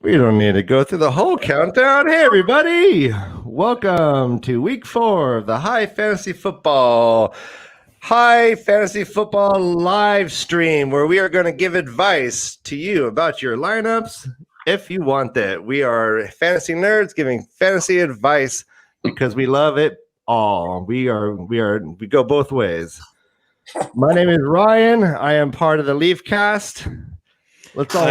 We don't need to go through the whole countdown. Hey, everybody. Welcome to week 4 of the High Fantasy Football live stream, where we are going to give advice to you about your lineups if you want that. We are fantasy nerds giving fantasy advice because we love it all. We go both ways. My name is Ryan. I am part of the LeafCast. Let's all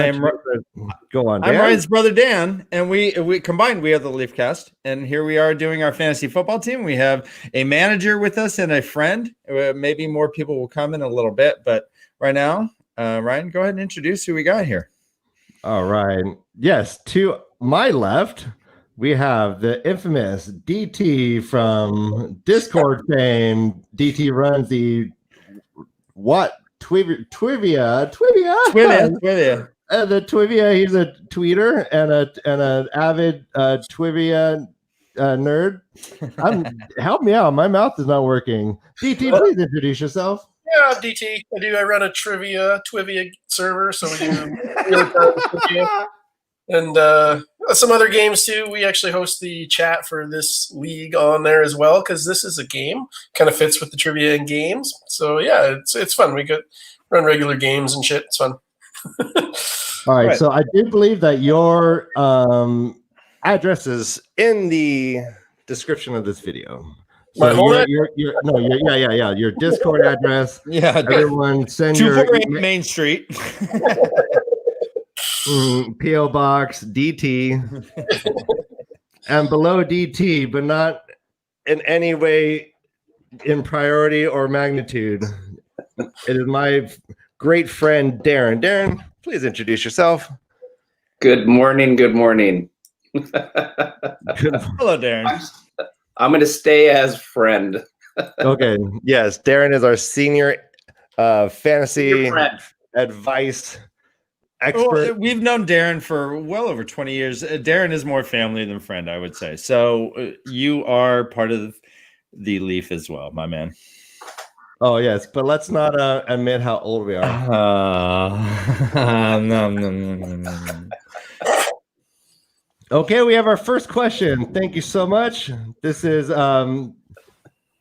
go on. Dan? I'm Ryan's brother Dan, and we combined we have the LeafCast, and here we are doing our fantasy football team. We have a manager with us and a friend. Maybe more people will come in a little bit, but right now, Ryan, go ahead and introduce who we got here. All right. Yes, to my left, we have the infamous DT from Discord fame. DT runs the Twivia. The Twivia. He's a tweeter and an avid Twivia nerd. Help me out. My mouth is not working. DT, please introduce yourself. Yeah, I'm DT. I run a Twivia server, so we do trivia. And some other games too. We actually host the chat for this league on there as well, because this is a game. Kind of fits with the trivia and games. So yeah, it's fun. We could run regular games and shit. It's fun. All right. So I do believe that your address is in the description of this video. So your Discord address. Yeah, everyone send your 248 Main Street. PO Box DT, and below DT, but not in any way in priority or magnitude. It is my great friend Darren. Darren, please introduce yourself. Good morning. Hello, Darren. I'm going to stay as friend. Okay. Yes, Darren is our senior fantasy advice expert. Well, we've known Darren for well over 20 years. Darren is more family than friend, I would say. So you are part of the Leaf as well, my man. Oh, yes, but let's not admit how old we are. No. Okay, we have our first question. Thank you so much. This is a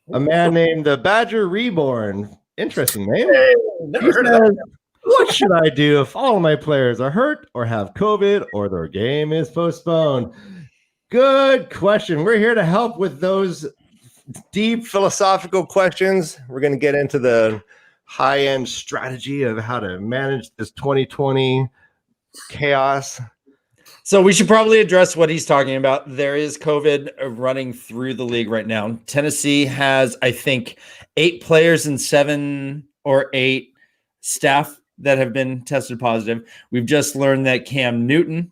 man named the Badger Reborn. Interesting name. Hey, never heard of that. What should I do if all of my players are hurt or have COVID or their game is postponed? Good question. We're here to help with those deep philosophical questions. We're going to get into the high-end strategy of how to manage this 2020 chaos. So we should probably address what he's talking about. There is COVID running through the league right now. Tennessee has, I think, 8 players and 7 or 8 staff that have been tested positive. We've just learned that Cam Newton,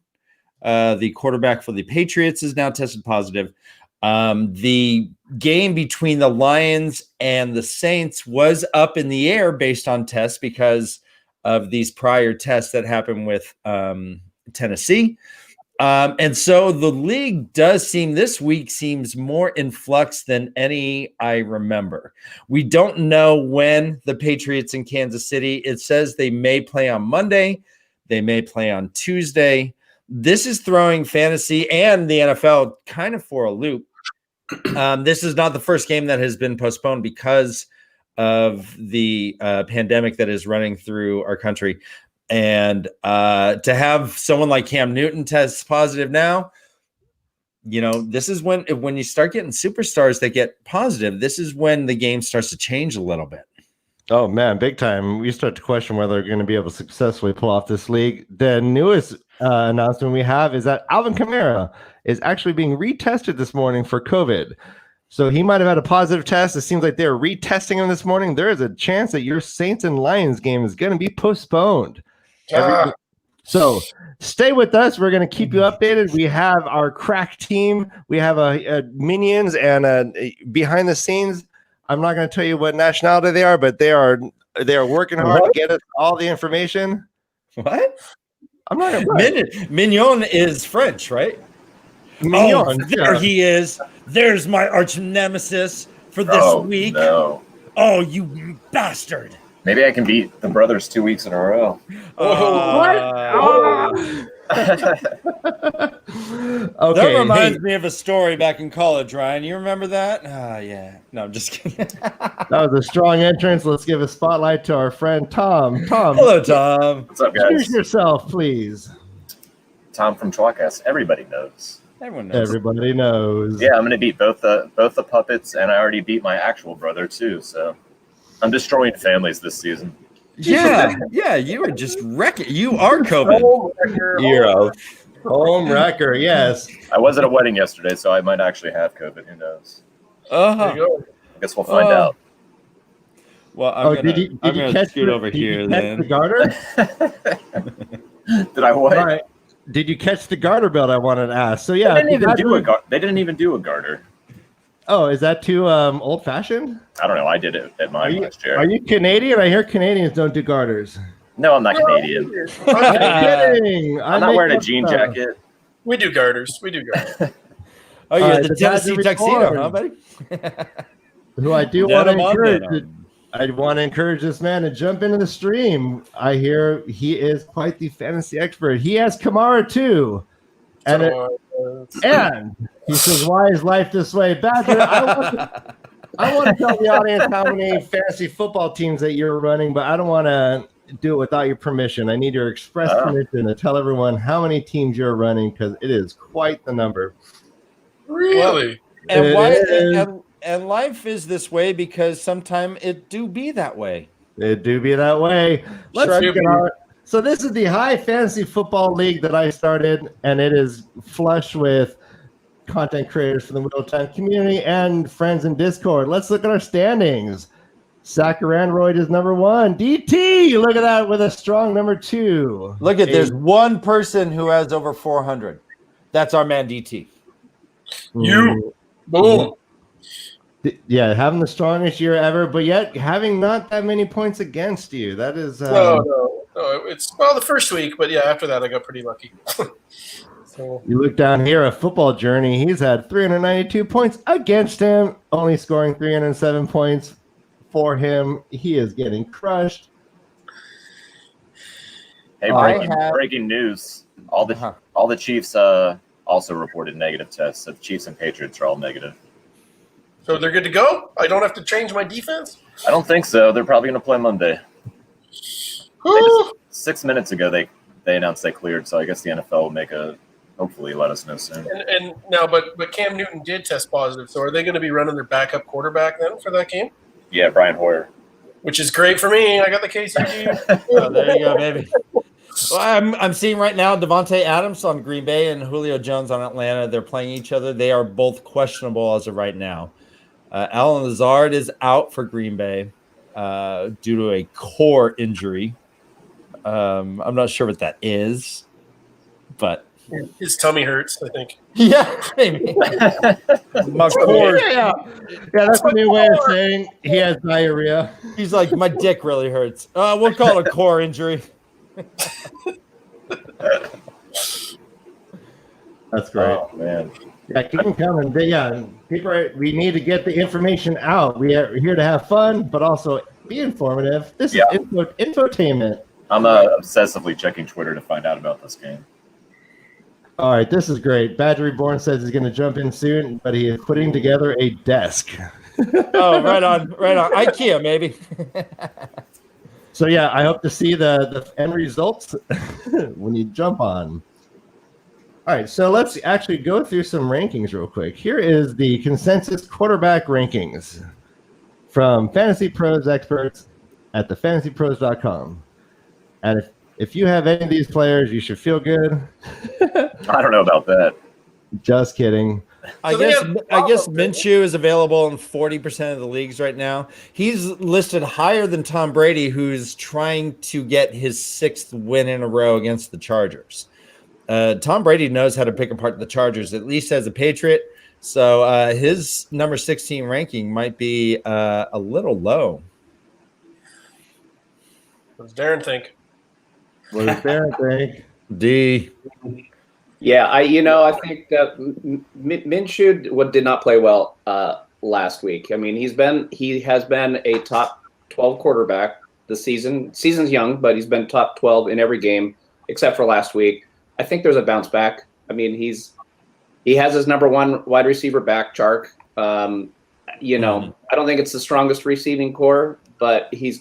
the quarterback for the Patriots, is now tested positive. The game between the Lions and the Saints was up in the air based on tests because of these prior tests that happened with Tennessee. And so the league this week seems more in flux than any I remember. We don't know when the Patriots in Kansas City, it says they may play on Monday. They may play on Tuesday. This is throwing fantasy and the NFL kind of for a loop. This is not the first game that has been postponed because of the pandemic that is running through our country. And to have someone like Cam Newton test positive now, this is when you start getting superstars that get positive, this is when the game starts to change a little bit. Oh, man, big time. We start to question whether they're going to be able to successfully pull off this league. The newest announcement we have is that Alvin Kamara is actually being retested this morning for COVID. So he might have had a positive test. It seems like they're retesting him this morning. There is a chance that your Saints and Lions game is going to be postponed. So stay with us. We're going to keep you updated. We have our crack team. We have a minions and behind the scenes. I'm not going to tell you what nationality they are, but they are working hard to get us all the information. What? I'm not going to. Mignon is French, right? Mignon. There he is. There's my arch nemesis for this week. No. Oh, you bastard. Maybe I can beat the brothers 2 weeks in a row. What? That reminds me of a story back in college, Ryan. You remember that? Yeah. No, I'm just kidding. That was a strong entrance. Let's give a spotlight to our friend Tom. Tom. Hello, Tom. What's up, guys? Introduce yourself, please. Tom from Chalkcast. Everybody knows. Everyone knows. Everybody knows. Yeah, I'm gonna beat both the puppets, and I already beat my actual brother too. So I'm destroying families this season. Yeah, you were just wrecking. You are COVID. Home wrecker, yes. I was at a wedding yesterday, so I might actually have COVID. Who knows? There you go. I guess we'll find out. Well, I'm gonna catch scoot over here then. The garter? Did I what? All right. Did you catch the garter belt? I wanted to ask. So yeah, they didn't even do a garter. Oh, is that too old fashioned? I don't know. I did it at mine last year. Are you Canadian? I hear Canadians don't do garters. No, I'm not Canadian. I'm kidding. I'm not wearing a jean jacket. We do garters. Oh, you're the Tennessee tuxedo, huh, buddy? Who I do want to encourage. I want to encourage this man to jump into the stream. I hear he is quite the fantasy expert. He has Kamara too. And he says, "Why is life this way?" Badger, I want to tell the audience how many fantasy football teams that you're running, but I don't want to do it without your permission. I need your express permission to tell everyone how many teams you're running, because it is quite the number. Really? And life is this way because sometimes it do be that way. It do be that way. So this is the High Fantasy Football League that I started, and it is flush with content creators from the Wheeltime community and friends in Discord. Let's look at our standings. Sacker Android is number 1. DT, look at that, with a strong number 2. Look at there's one person who has over 400. That's our man DT. You. Boom. Yeah, having the strongest year ever, but yet having not that many points against you. That is No. It's the first week, but yeah, after that I got pretty lucky. So you look down here, a football journey. He's had 392 points against him, only scoring 307 points for him. He is getting crushed. Hey, breaking news! All the Chiefs also reported negative tests. So the Chiefs and Patriots are all negative. So they're good to go? I don't have to change my defense? I don't think so. They're probably going to play Monday. 6 minutes ago, they announced they cleared, so I guess the NFL will hopefully let us know soon. And now, but Cam Newton did test positive, so are they going to be running their backup quarterback then for that game? Yeah, Brian Hoyer. Which is great for me. I got the KCG. Oh, there you go, baby. Well, I'm seeing right now Devontae Adams on Green Bay and Julio Jones on Atlanta. They're playing each other. They are both questionable as of right now. Alan Lazard is out for Green Bay due to a core injury. I'm not sure what that is, but his tummy hurts, I think. Yeah, maybe. My core. Yeah, that's a new way of saying he has diarrhea. He's like, my dick really hurts. We'll call it a core injury. That's great. Oh, man. Yeah, keep them coming. We need to get the information out. We are here to have fun, but also be informative. This is infotainment. I'm obsessively checking Twitter to find out about this game. All right, this is great. Badger Reborn says he's going to jump in soon, but he is putting together a desk. Oh, right on. IKEA, maybe. So, yeah, I hope to see the end results when you jump on. All right, so let's actually go through some rankings real quick. Here is the consensus quarterback rankings from Fantasy Pros experts at thefantasypros.com. And if you have any of these players, you should feel good. I don't know about that. Just kidding. I guess Minshew is available in 40% of the leagues right now. He's listed higher than Tom Brady, who's trying to get his 6th win in a row against the Chargers. Tom Brady knows how to pick apart the Chargers, at least as a Patriot. So his number 16 ranking might be a little low. What does Darren think? What does Darren think? D. Yeah, I think that Minshew did not play well last week. I mean, he has been a top 12 quarterback this season. Season's young, but he's been top 12 in every game except for last week. I think there's a bounce back. I mean, he has his number one wide receiver back, Chark. You know, I don't think it's the strongest receiving core, but he's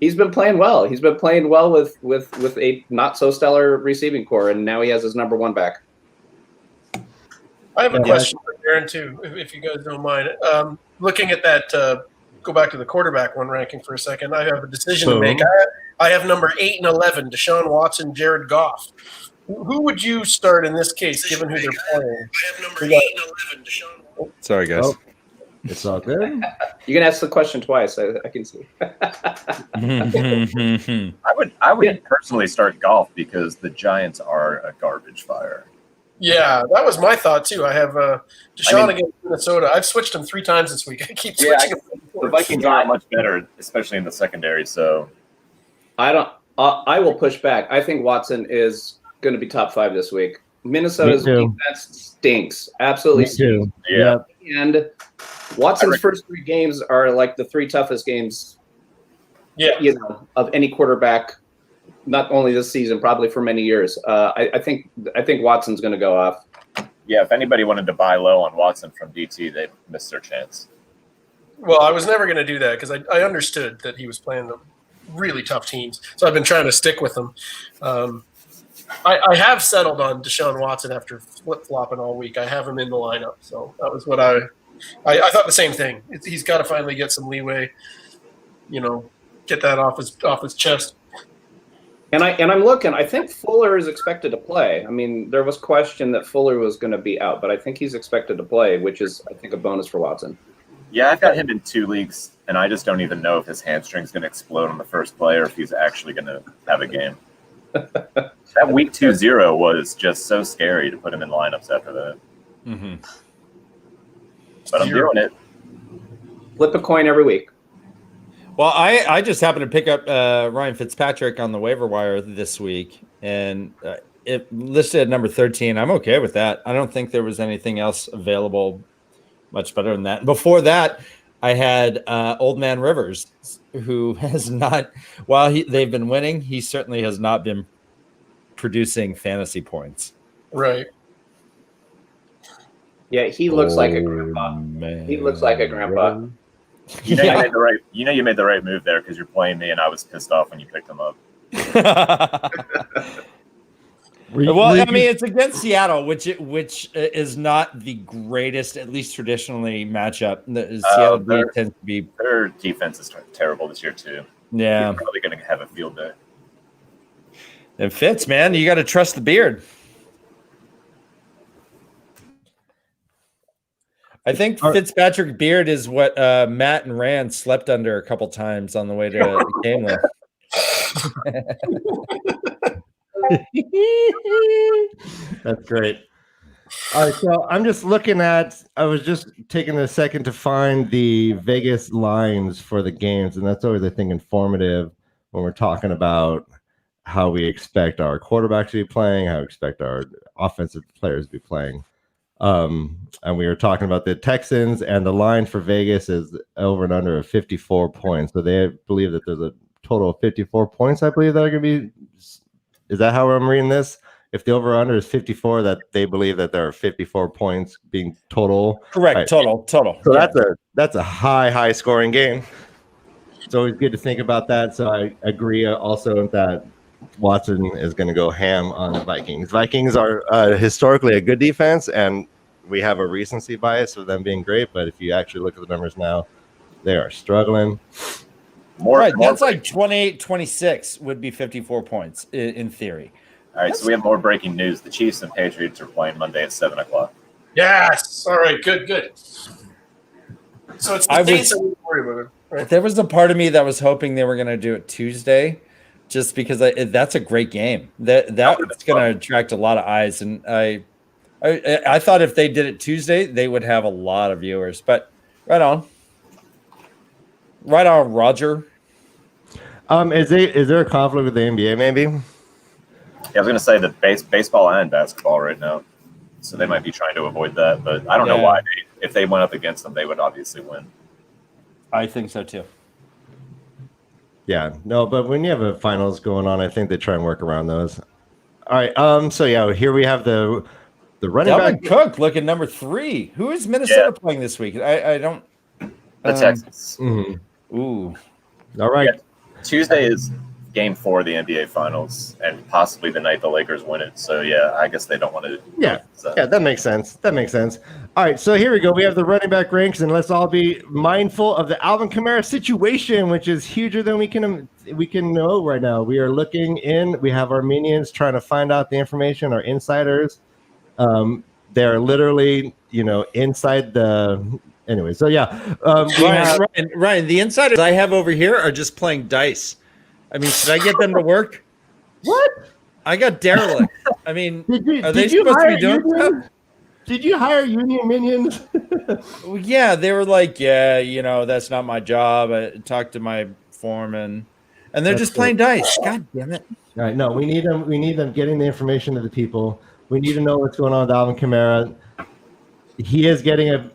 been playing well. He's been playing well with a not so stellar receiving core, and now he has his number one back. I have a question for Aaron too, if you guys don't mind. Looking at that, go back to the quarterback one ranking for a second. I have a decision to make. I have number 8 and 11, Deshaun Watson, Jared Goff. Who would you start in this case, given who they're playing? I have number 8 and 11, Deshaun. Sorry, guys. Oh, it's all good. You can ask the question twice. I can see. I would personally start Golf because the Giants are a garbage fire. Yeah, that was my thought too. I have Deshaun against Minnesota. I've switched him 3 times this week. I keep switching him. The Vikings aren't much better, especially in the secondary. So I will push back. I think Watson is going to be top 5 this week. Minnesota's defense stinks. Absolutely stinks. Yeah. And Watson's first 3 games are like the 3 toughest games, you know, of any quarterback, not only this season, probably for many years. I think Watson's going to go off. Yeah, if anybody wanted to buy low on Watson from DT, they missed their chance. Well, I was never going to do that because I understood that he was playing the really tough teams. So I've been trying to stick with him. I have settled on Deshaun Watson after flip-flopping all week. I have him in the lineup. So that was what I thought the same thing. He's got to finally get some leeway, you know, get that off his chest. And I'm looking. I think Fuller is expected to play. I mean, there was question that Fuller was going to be out, but I think he's expected to play, which is, I think, a bonus for Watson. Yeah, I've got him in 2 leagues, and I just don't even know if his hamstring's going to explode on the first play or if he's actually going to have a game. That week 2-0 was just so scary to put him in lineups after that. Mm-hmm. But I'm doing it. Flip a coin every week. Well, I just happened to pick up Ryan Fitzpatrick on the waiver wire this week, and it listed at number 13. I'm okay with that. I don't think there was anything else available much better than that. Before that, I had Old Man Rivers, who has not, while they've been winning, he certainly has not been producing fantasy points. Right. Yeah, he looks like a grandpa. Man. He looks like a grandpa. You know, you made the right move there because you're playing me, and I was pissed off when you picked him up. Well, I mean, it's against Seattle, which is not the greatest, at least traditionally, matchup. Seattle tends to be. Their defense is terrible this year too. Yeah, you're probably going to have a field day. It fits, man. You got to trust the beard. I think Fitzpatrick beard is what Matt and Rand slept under a couple times on the way to the game. That's great. All right, so I'm just looking at. I was just taking a second to find the Vegas lines for the games, and that's always, I think, informative when we're talking about how we expect our quarterback to be playing, how we expect our offensive players to be playing. And we were talking about the Texans, and the line for Vegas is over and under of 54 points. So they believe that there's a total of 54 points, I believe, that are going to be. Is that how I'm reading this? If the over under is 54, that they believe that there are 54 points being total. Correct. Right. Total. So that's a high scoring game. It's always good to think about that. So I agree also that Watson is going to go ham on the Vikings. Vikings are historically a good defense, and we have a recency bias of them being great. But if you actually look at the numbers now, they are struggling. That's like 28-26 would be 54 points in theory. All right, so we have more breaking news. The Chiefs and Patriots are playing Monday at 7:00. Yes. All right. Good. So it's the days that we worry about it. Right? There was a part of me that was hoping they were going to do it Tuesday, just because that's a great game. That's going to attract a lot of eyes, and I thought if they did it Tuesday, they would have a lot of viewers. But right on, Roger. Is there a conflict with the NBA? Maybe. Yeah, I was going to say that baseball and basketball right now, so they might be trying to avoid that. But I don't know why. If they went up against them, they would obviously win. I think so too. Yeah, no, but when you have a finals going on, I think they try and work around those. All right. So yeah, here we have the running Dalvin back. Cook looking number 3. Who is Minnesota playing this week? I don't. The Texans. Mhm. Ooh. All right. Yeah. Tuesday is game 4 of the NBA Finals, and possibly the night the Lakers win it. So yeah, I guess they don't want to. Yeah, that makes sense. That makes sense. All right, so here we go. We have the running back ranks, and let's all be mindful of the Alvin Kamara situation, which is huger than we can know right now. We are looking in. We have our minions trying to find out the information. Our insiders, they're literally, inside the. Anyway, so yeah, Ryan, the insiders I have over here are just playing dice. I mean, should I get them to work? What? I got derelict. I mean, are they did you supposed to hire be doing union? Did you hire union minions? Well, yeah, they were like, yeah, that's not my job. I talked to my foreman, and they're just playing dice. God damn it! All right, no, we need them. We need them getting the information to the people. We need to know what's going on with Alvin Kamara. He is getting a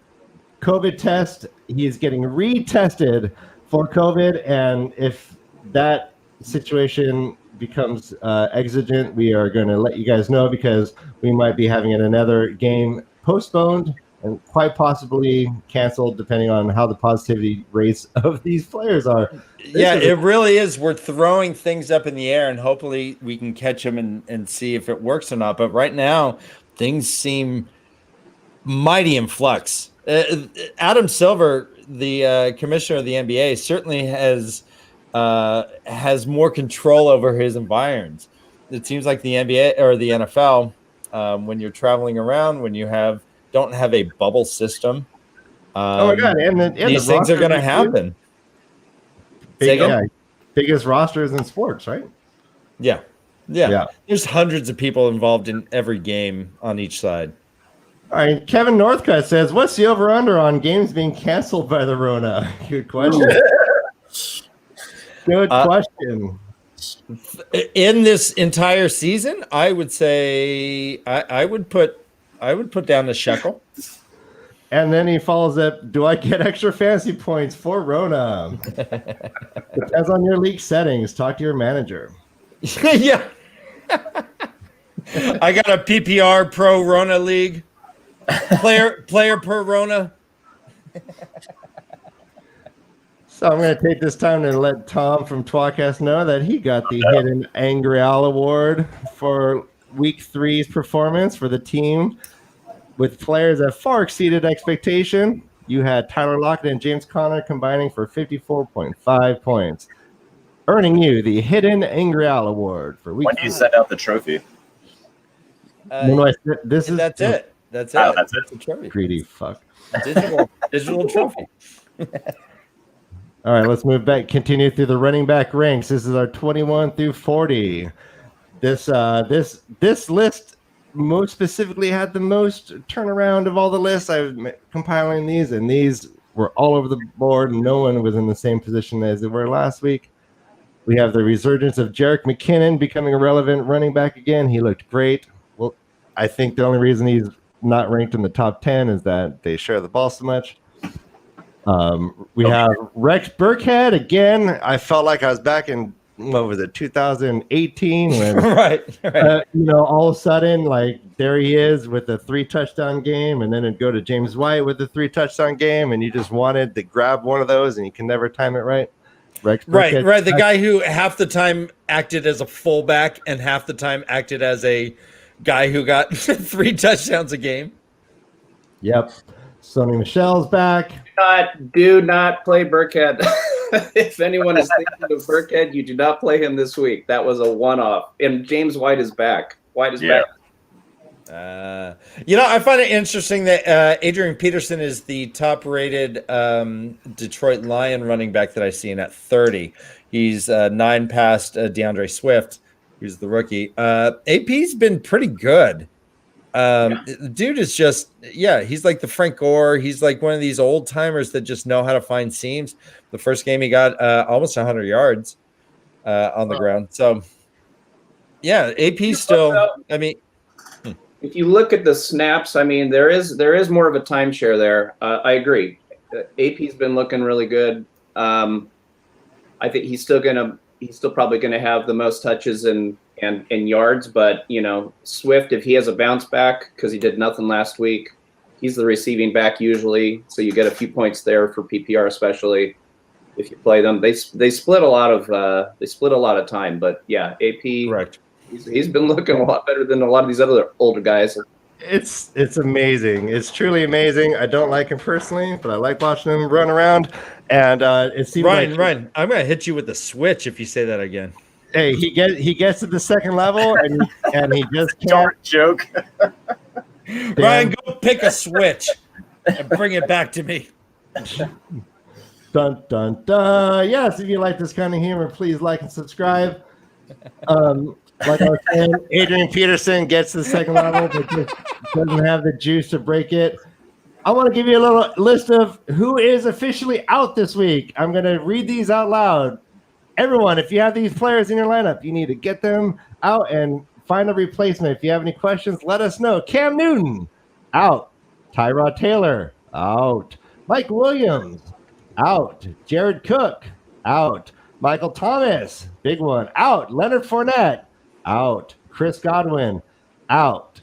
COVID test. He is getting retested for COVID, and if that situation becomes exigent, we are going to let you guys know, because we might be having another game postponed and quite possibly canceled, depending on how the positivity rates of these players are. It really is. We're throwing things up in the air, and hopefully we can catch them and see if it works or not. But right now, things seem mighty in flux. Adam Silver, the commissioner of the NBA, certainly has more control over his environs. It seems like the NBA or the NFL, when you're traveling around, when you don't have a bubble system, oh my God! And these things are going to happen. Biggest rosters in sports, right? Yeah. There's hundreds of people involved in every game on each side. All right, Kevin Northcutt says, "What's the over/under on games being canceled by the Rona?" Good question. Good question. In this entire season, I would say I would put down the shekel. And then he follows up, "Do I get extra fantasy points for Rona?" Depends on your league settings. Talk to your manager. Yeah. I got a PPR Pro Rona league. Player per Rona. So I'm going to take this time to let Tom from Twacast know that he got the Hidden Angrial Award for Week 3's performance for the team, with players that far exceeded expectation. You had Tyler Lockett and James Conner combining for 54.5 points, earning you the Hidden Angrial Award for Week 3. When do you send out the trophy? That's it. That's it. Oh, that's it. It's a trophy. Greedy fuck. Digital trophy. All right, let's move back. Continue through the running back ranks. This is our 21 through 40. This list most specifically had the most turnaround of all the lists. I was compiling these, and these were all over the board. No one was in the same position as they were last week. We have the resurgence of Jerick McKinnon becoming a relevant running back again. He looked great. Well, I think the only reason he's not ranked in the top 10 is that they share the ball so much. We have Rex Burkhead again. I felt like I was back in, 2018 when right. All of a sudden, like, there he is with a 3-touchdown game, and then it'd go to James White with a 3-touchdown game, and you just wanted to grab one of those, and you can never time it right. Rex Burkhead, right. The guy who half the time acted as a fullback and half the time acted as a guy who got 3 touchdowns a game. Yep. Sony Michel's back. Do not play Burkhead. If anyone is thinking of Burkhead, you do not play him this week. That was a one-off. And James White is back. Back. I find it interesting that Adrian Peterson is the top-rated Detroit Lion running back that I've seen at 30. He's 9 past DeAndre Swift, who's the rookie. AP's been pretty good. Dude is just, he's like the Frank Gore. He's like one of these old timers that just know how to find seams. The first game he got almost 100 yards on the ground. So, AP still, if you look at the snaps, there is more of a timeshare there. I agree. AP's been looking really good. I think he's still probably gonna have the most touches in and yards. But Swift, if he has a bounce back because he did nothing last week, he's the receiving back usually, so you get a few points there for PPR, especially if you play them. They split a lot of time, but yeah, AP. Correct. He's been looking a lot better than a lot of these other older guys. It's amazing. It's truly amazing. I don't like him personally, but I like watching him run around. And it seems Ryan, I'm gonna hit you with the switch if you say that again. Hey, he gets to the second level and he just can't. Dark joke. Ryan, go pick a switch and bring it back to me. Dun dun dun. Yes, if you like this kind of humor, please like and subscribe. Like I was saying, Adrian Peterson gets to the second level, but just doesn't have the juice to break it. I want to give you a little list of who is officially out this week. I'm going to read these out loud. Everyone, if you have these players in your lineup, you need to get them out and find a replacement. If you have any questions, let us know. Cam Newton, out. Tyrod Taylor, out. Mike Williams, out. Jared Cook, out. Michael Thomas, big one, out. Leonard Fournette, out. Chris Godwin, out.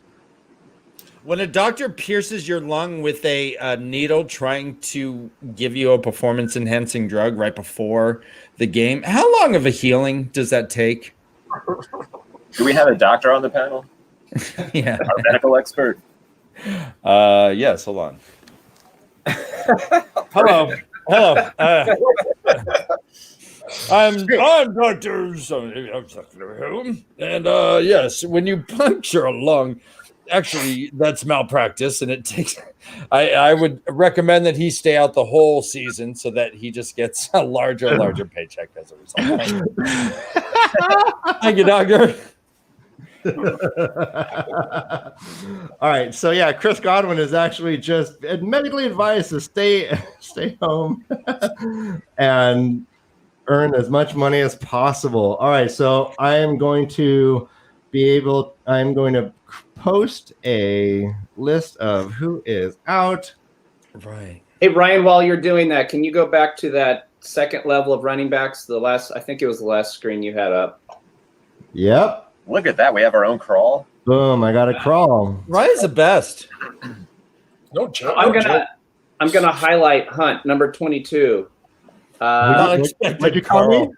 When a doctor pierces your lung with a needle trying to give you a performance-enhancing drug right before the game, how long of a healing does that take? Do we have a doctor on the panel? Yeah. Our medical expert? Yes, hold on. Hello. I'm Dr. And yes, when you puncture a lung, actually that's malpractice, and it takes. I would recommend that he stay out the whole season so that he just gets a larger paycheck as a result. Thank you, doctor. All right, so yeah, Chris Godwin is actually just medically advised to stay home and earn as much money as possible. All right, so I'm going to post a list of who is out. Right. Hey Ryan, while you're doing that, can you go back to that second level of running backs? I think it was the last screen you had up. Yep. Look at that. We have our own crawl. Boom, I got a crawl. Ryan's the best. No joke. I'm gonna highlight Hunt, number 22. What'd you call me?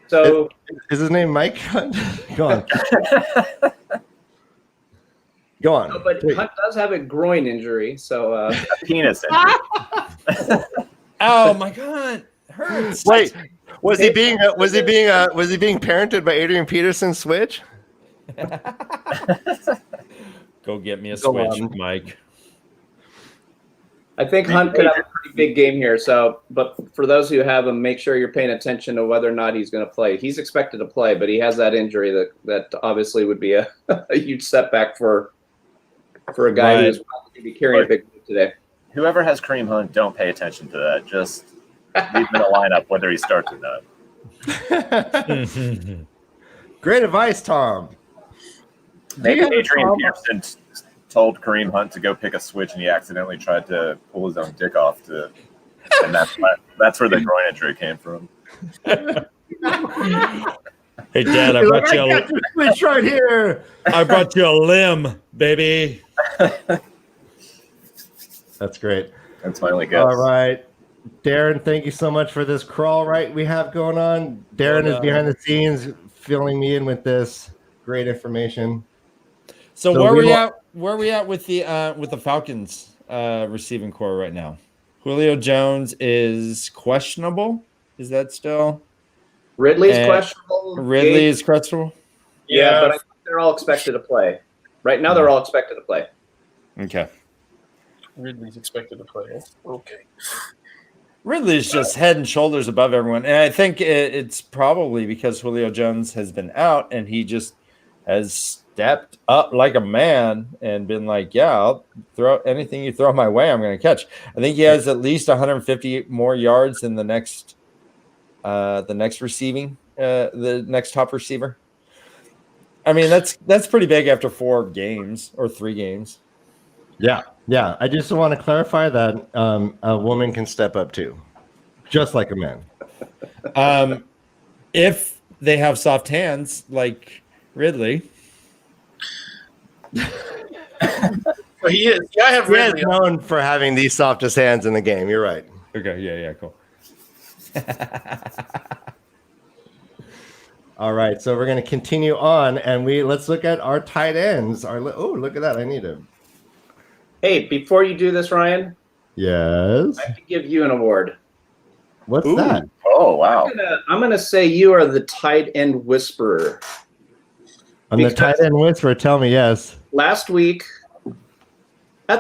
So Is his name Mike? Go on. Go on. no, but Wait. Hunt does have a groin injury, so Penis. Oh my god, hurts. Wait, was he being parented by Adrian Peterson's switch? Go get me a Go switch, on. Mike. I think Hunt could have a pretty big game here. So, but for those who have him, make sure you're paying attention to whether or not he's going to play. He's expected to play, but he has that injury that obviously would be a huge setback for a guy Right. who's going to be carrying a big load today. Whoever has Kareem Hunt, don't pay attention to that. Just leave him in a lineup whether he starts or not. Great advice, Tom. Maybe Do you have a Adrian problem? Peterson told Kareem Hunt to go pick a switch and he accidentally tried to pull his own dick off and that's where the groin injury came from. Hey, Dad, I got the switch right here. I brought you a limb, baby. That's great. That's my only guess. All right. Darren, thank you so much for this crawl we have going on. Darren is behind the scenes filling me in with this great information. So So where we are we at with the Falcons receiving core right now? Julio Jones is questionable. Is that still? Ridley's And questionable. Ridley is questionable. Yeah, but I think they're all expected to play. Right now, they're all expected to play. Okay. Ridley's expected to play. Okay. Ridley's just head and shoulders above everyone. And I think it's probably because Julio Jones has been out and he just has stepped up like a man and been like, yeah, I'll throw anything you throw my way, I'm going to catch. I think he has at least 150 more yards than the next receiving, the next top receiver. I mean, that's pretty big after 4 games or 3 games. Yeah. I just want to clarify that a woman can step up too, just like a man. If they have soft hands like Ridley. Well, he is. Yeah, I have He is Ridley. known for having the softest hands in the game. You're right. Okay, yeah, cool. All right, so we're going to continue on, and let's look at our tight ends. Look at that! I need to. Hey, before you do this, Ryan, Yes. I have to give you an award. What's Ooh. that? Oh, wow. I'm gonna say you are the tight end whisperer. I'm the Because- tight end whisperer. Tell me yes. Last week,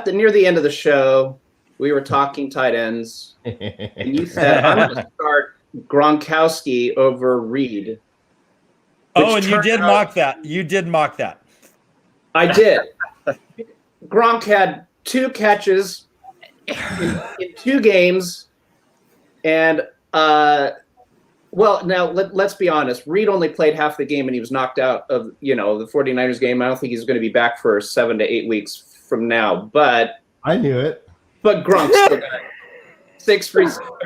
near the end of the show, we were talking tight ends, and you said I'm going to start Gronkowski over Reed. Oh, and you turned did out- mock that. You did mock that. I did. Gronk had 2 catches in 2 games, and well, now let's be honest. Reed only played half the game, and he was knocked out of the 49ers game. I don't think he's going to be back for 7 to 8 weeks from now. But I knew it. Gronk still got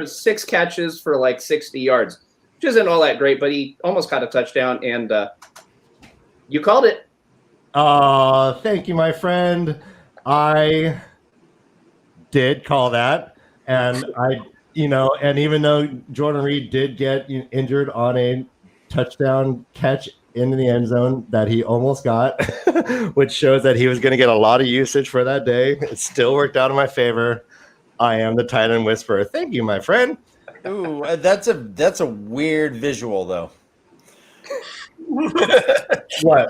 6 catches for like 60 yards, which isn't all that great. But he almost got a touchdown, and you called it. Thank you, my friend. I did call that, and and even though Jordan Reed did get injured on a touchdown catch into the end zone that he almost got, which shows that he was going to get a lot of usage for that day, it still worked out in my favor. I am the tight end whisperer. Thank you, my friend. Ooh, that's a weird visual though. What?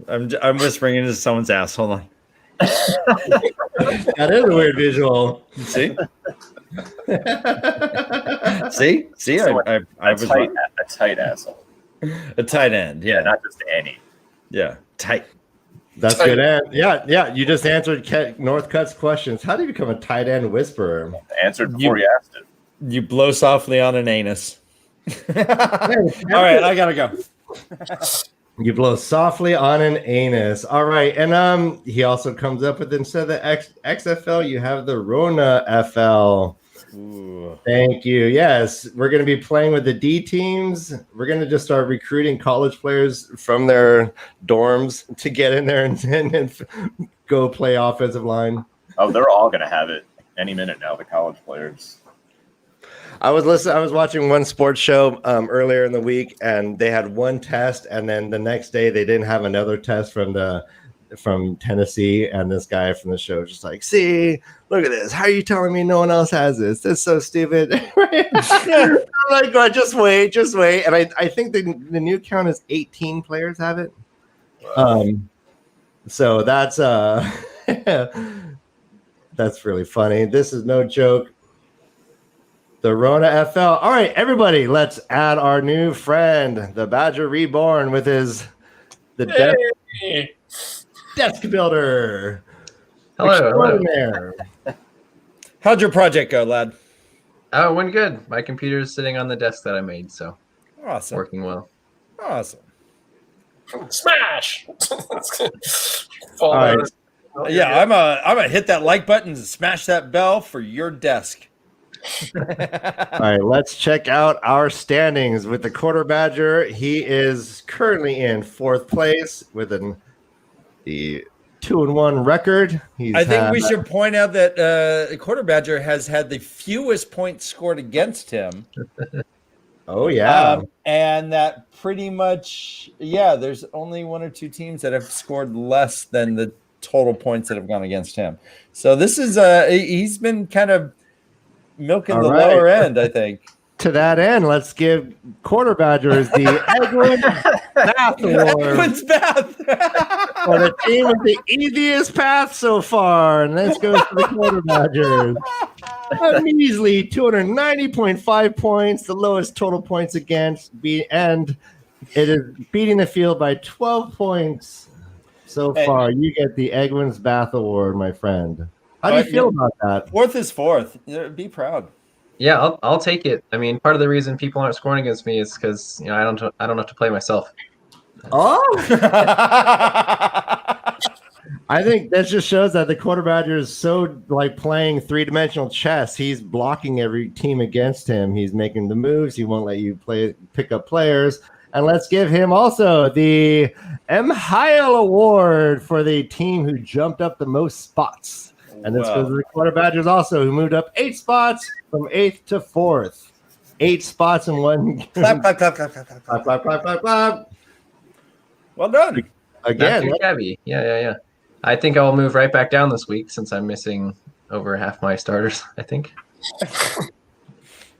I'm whispering into someone's ass. Hold on. That is a weird visual. See? See? I was a tight asshole. a tight end. Yeah, Yeah, not just any. yeah, tight. That's good. And yeah. You just answered Northcutt's questions. How do you become a tight end whisperer? Answered before you asked it. You blow softly on an anus. All right, I gotta go. You blow softly on an anus. All right. And he also comes up with, instead of the XFL, you have the Rona FL. Ooh. Thank you. Yes, we're going to be playing with the D teams. We're going to just start recruiting college players from their dorms to get in there and go play offensive line. Oh, they're all going to have it any minute now, the college players. I was watching one sports show earlier in the week, and they had one test, and then the next day they didn't have another test from Tennessee, and this guy from the show was just like, "See, look at this. How are you telling me no one else has this? That's so stupid." I'm like, "God, just wait." And I think the new count is 18 players have it. So that's that's really funny. This is no joke. The Rona FL. All right, everybody, let's add our new friend, the Badger Reborn, with Hey. desk builder. Hello. Extraordinaire. How'd your project go, lad? Oh, it went good. My computer is sitting on the desk that I made, so Awesome. working well. Awesome. Smash! All right. Yeah, I'm gonna hit that like button and smash that bell for your desk. All right, let's check out our standings with the Quarter Badger. He is currently in 4th place with the 2-1 record. I think we should point out that Quarter Badger has had the fewest points scored against him. Oh yeah. And that pretty much, there's only 1 or 2 teams that have scored less than the total points that have gone against him. So this is he's been kind of milking All the right. lower end, I think. To that end, let's give Quarter Badgers the Edwin Bath Award Edwin's Bath. for the team with the easiest path so far. And this goes to the Quarter Badgers. A measly 290.5 points, the lowest total points against, and it is beating the field by 12 points so far. You get the Edwin's Bath Award, my friend. How do you feel about that? 4th is 4th. Be proud. Yeah, I'll take it. I mean, part of the reason people aren't scoring against me is because I don't have to play myself. Oh, I think that just shows that the Quarter Badger is so like playing three-dimensional chess. He's blocking every team against him. He's making the moves. He won't let you pick up players. And let's give him also the M. Heil Award for the team who jumped up the most spots. And this goes to the Quarter Badgers also, who moved up 8 spots from 8th to 4th. 8 spots in one. Clap, clap, clap, clap, clap, clap, Clap, clap, clap, clap, clap. Well done. Again, Not too shabby. Yeah. I think I'll move right back down this week since I'm missing over half my starters, I think.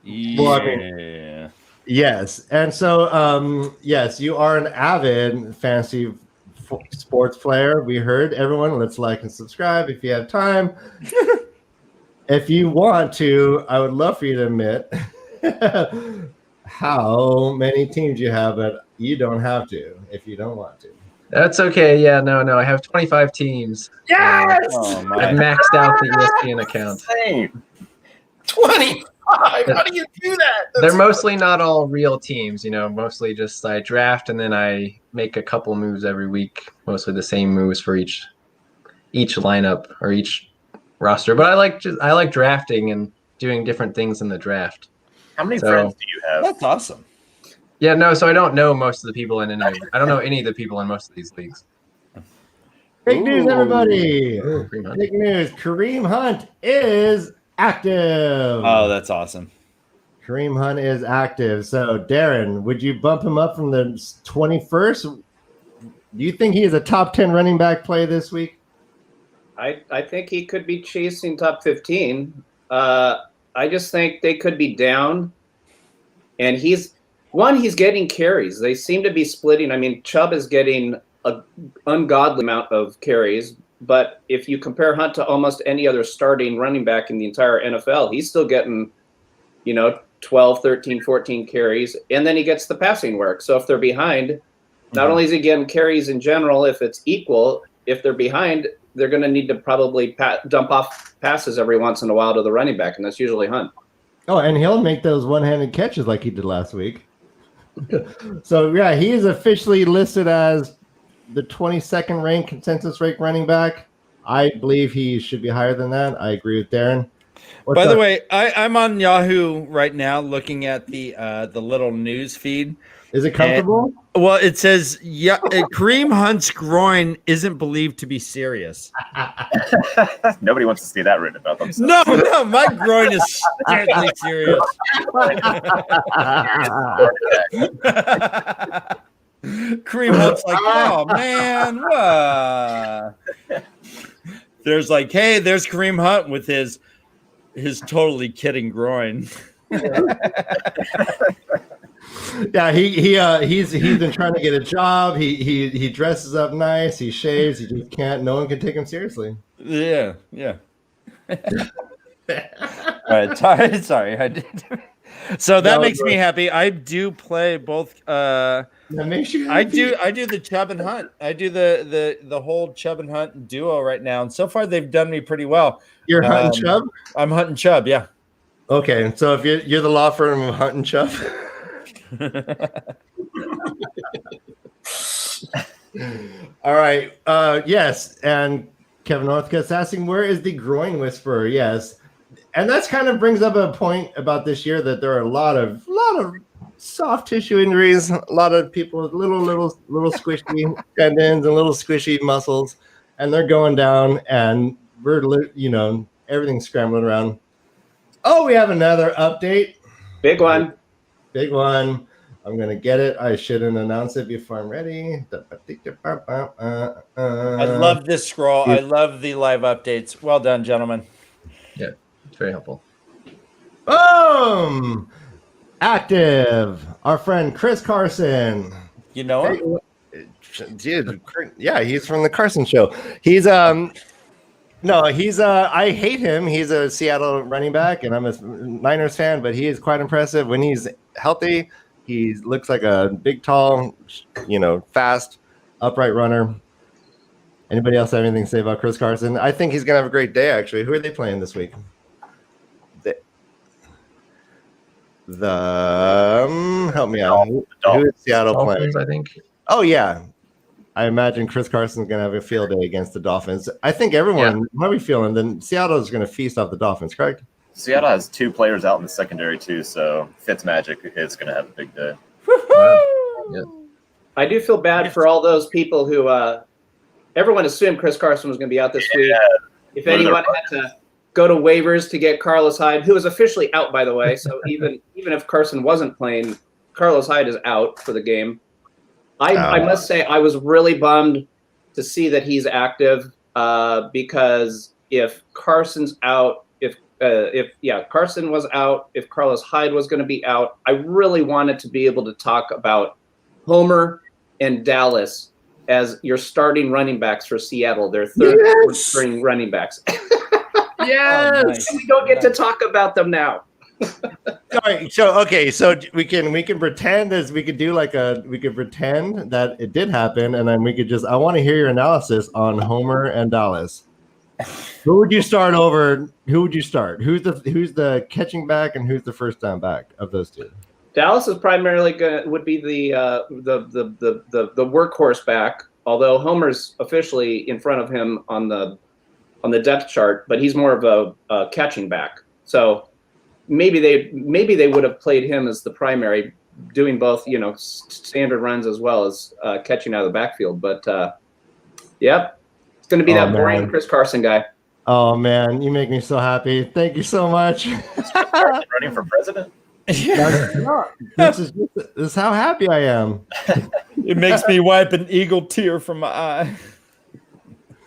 Well, I mean, yes. And so, yes, you are an avid fantasy sports player. We heard everyone. Let's like and subscribe if you have time. If you want to, I would love for you to admit how many teams you have, but you don't have to if you don't want to. That's okay. Yeah, no. I have 25 teams. Yes! I've maxed out the ESPN account. Insane. 25. How do you do that? They're mostly not all real teams, mostly just I draft and then I make a couple moves every week, mostly the same moves for each lineup or each roster. But I like drafting and doing different things in the draft. How many friends do you have? That's awesome. Yeah, no, so I don't know most of the people I don't know any of the people in most of these leagues. Big news, everybody. Kareem Hunt. Big news. Kareem Hunt is active. Oh, that's awesome. Kareem Hunt is active. So, Darren, would you bump him up from the 21st? Do you think he is a top 10 running back play this week? I think he could be chasing top 15. I just think they could be down. And he's getting carries. They seem to be splitting. I mean, Chubb is getting an ungodly amount of carries. But if you compare Hunt to almost any other starting running back in the entire NFL, he's still getting, 12, 13, 14 carries. And then he gets the passing work. So if they're behind, not only is he getting carries in general, if it's equal, if they're behind, they're going to need to probably dump off passes every once in a while to the running back. And that's usually Hunt. Oh, and he'll make those one-handed catches like he did last week. So, yeah, he is officially listed as the 22nd ranked consensus ranked running back. I believe he should be higher than that. I agree with Darren. By the way, I'm on Yahoo right now looking at the little news feed. Is it comfortable? Well, it says Kareem Hunt's groin isn't believed to be serious. Nobody wants to see that written about themselves. No, my groin is seriously serious. Kareem Hunt's like, oh man, what? There's like, hey, there's Kareem Hunt with his totally kidding groin. Yeah, he's been trying to get a job. He dresses up nice. He shaves. He just can't. No one can take him seriously. Yeah. All right, sorry. I did. So that makes me happy. I do play both. That makes you happy? I do the Chubb and Hunt. I do the whole Chubb and Hunt duo right now, and so far they've done me pretty well. You're hunting Chubb? I'm hunting Chubb. Yeah. Okay, so if you're the law firm of Hunt and Chubb. All right. Yes, and Kevin Northcutt's asking, where is the groin whisperer? Yes, and that's kind of brings up a point about this year that there are a lot of soft tissue injuries. A lot of people with little squishy tendons and little squishy muscles, and they're going down, and we're everything's scrambling around. Oh, we have another update. Big one. I'm going to get it. I shouldn't announce it before I'm ready. I love this scroll. I love the live updates. Well done, gentlemen. Yeah, it's very helpful. Boom! Active. Our friend Chris Carson. You know him? Dude, yeah, he's from the Carson Show. He's I hate him. He's a Seattle running back, and I'm a Niners fan, but he is quite impressive when he's healthy. He looks like a big, tall, fast, upright runner. Anybody else have anything to say about Chris Carson? I think he's going to have a great day, actually. Who are they playing this week? Help me out. Who is Seattle playing? I think. Oh, yeah. I imagine Chris Carson's going to have a field day against the Dolphins. I think everyone, how are we feeling? Then Seattle is going to feast off the Dolphins, correct? Seattle has 2 players out in the secondary too, so Fitzmagic is going to have a big day. Yeah. I do feel bad for all those people who everyone assumed Chris Carson was going to be out this week. If anyone had to go to waivers to get Carlos Hyde, who is officially out, by the way, so even if Carson wasn't playing, Carlos Hyde is out for the game. I must say I was really bummed to see that he's active because if Carson's out, if Carson was out, if Carlos Hyde was going to be out, I really wanted to be able to talk about Homer and Dallas as your starting running backs for Seattle, their third string running backs. Yes, oh, nice. We don't get to talk about them now. All right, so we can pretend we could pretend that it did happen, and then we could just. I want to hear your analysis on Homer and Dallas. Who would you start over? Who would you start? Who's the catching back and who's the first down back of those two? Dallas is primarily would be the workhorse back, although Homer's officially in front of him on the depth chart, but he's more of a catching back. So maybe they would have played him as the primary, doing both, standard runs as well as catching out of the backfield. But yep, it's going to be that boring Chris Carson guy. Oh man, you make me so happy. Thank you so much. Running for president? This is how happy I am. It makes me wipe an eagle tear from my eye.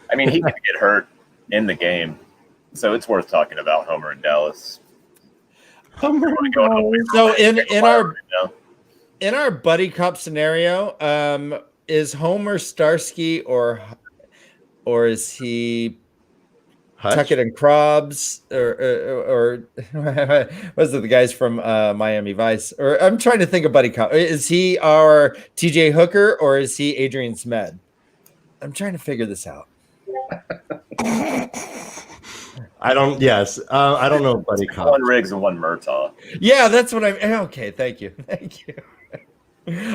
I mean, he could get hurt in the game, so it's worth talking about Homer and Dallas. So in our buddy cup scenario, is Homer Starsky or is he Hutch? Tuckett and Krabs or was it the guys from Miami Vice? Or I'm trying to think of buddy cop. Is he our TJ Hooker or is he Adrian Smed? I'm trying to figure this out. I don't know buddy cop. One Riggs and one Murtaugh. Yeah, that's what I'm. Okay, thank you.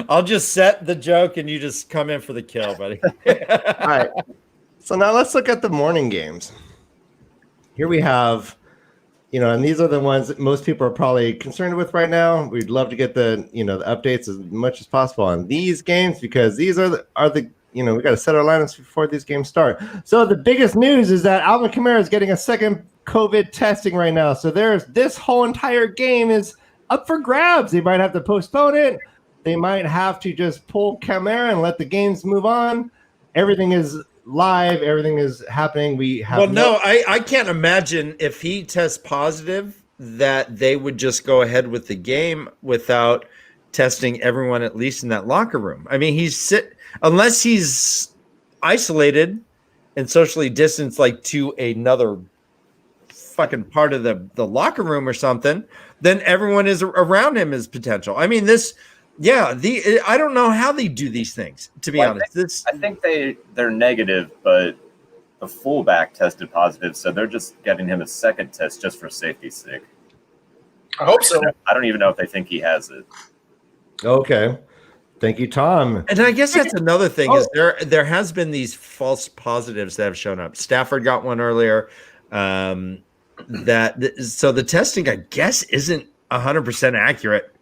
I'll just set the joke and you just come in for the kill, buddy. All right. So now let's look at the morning games. Here we have, and these are the ones that most people are probably concerned with right now. We'd love to get the updates as much as possible on these games because these are the we got to set our lineups before these games start. So the biggest news is that Alvin Kamara is getting a second COVID testing right now. So this whole entire game is up for grabs. They might have to postpone it. They might have to just pull Kamara and let the games move on. Everything is live. Everything is happening. We have I can't imagine if he tests positive that they would just go ahead with the game without testing everyone, at least in that locker room. I mean, unless he's isolated and socially distanced, like to another fucking part of the locker room or something, then everyone is around him is potential. I mean, I don't know how they do these things, to be honest. I think they're negative, but the fullback tested positive, so they're just getting him a second test just for safety's sake. I hope so. I don't even know if they think he has it. Okay. Thank you, Tom. And I guess that's another thing is there has been these false positives that have shown up. Stafford got one earlier. So the testing, I guess, isn't 100% accurate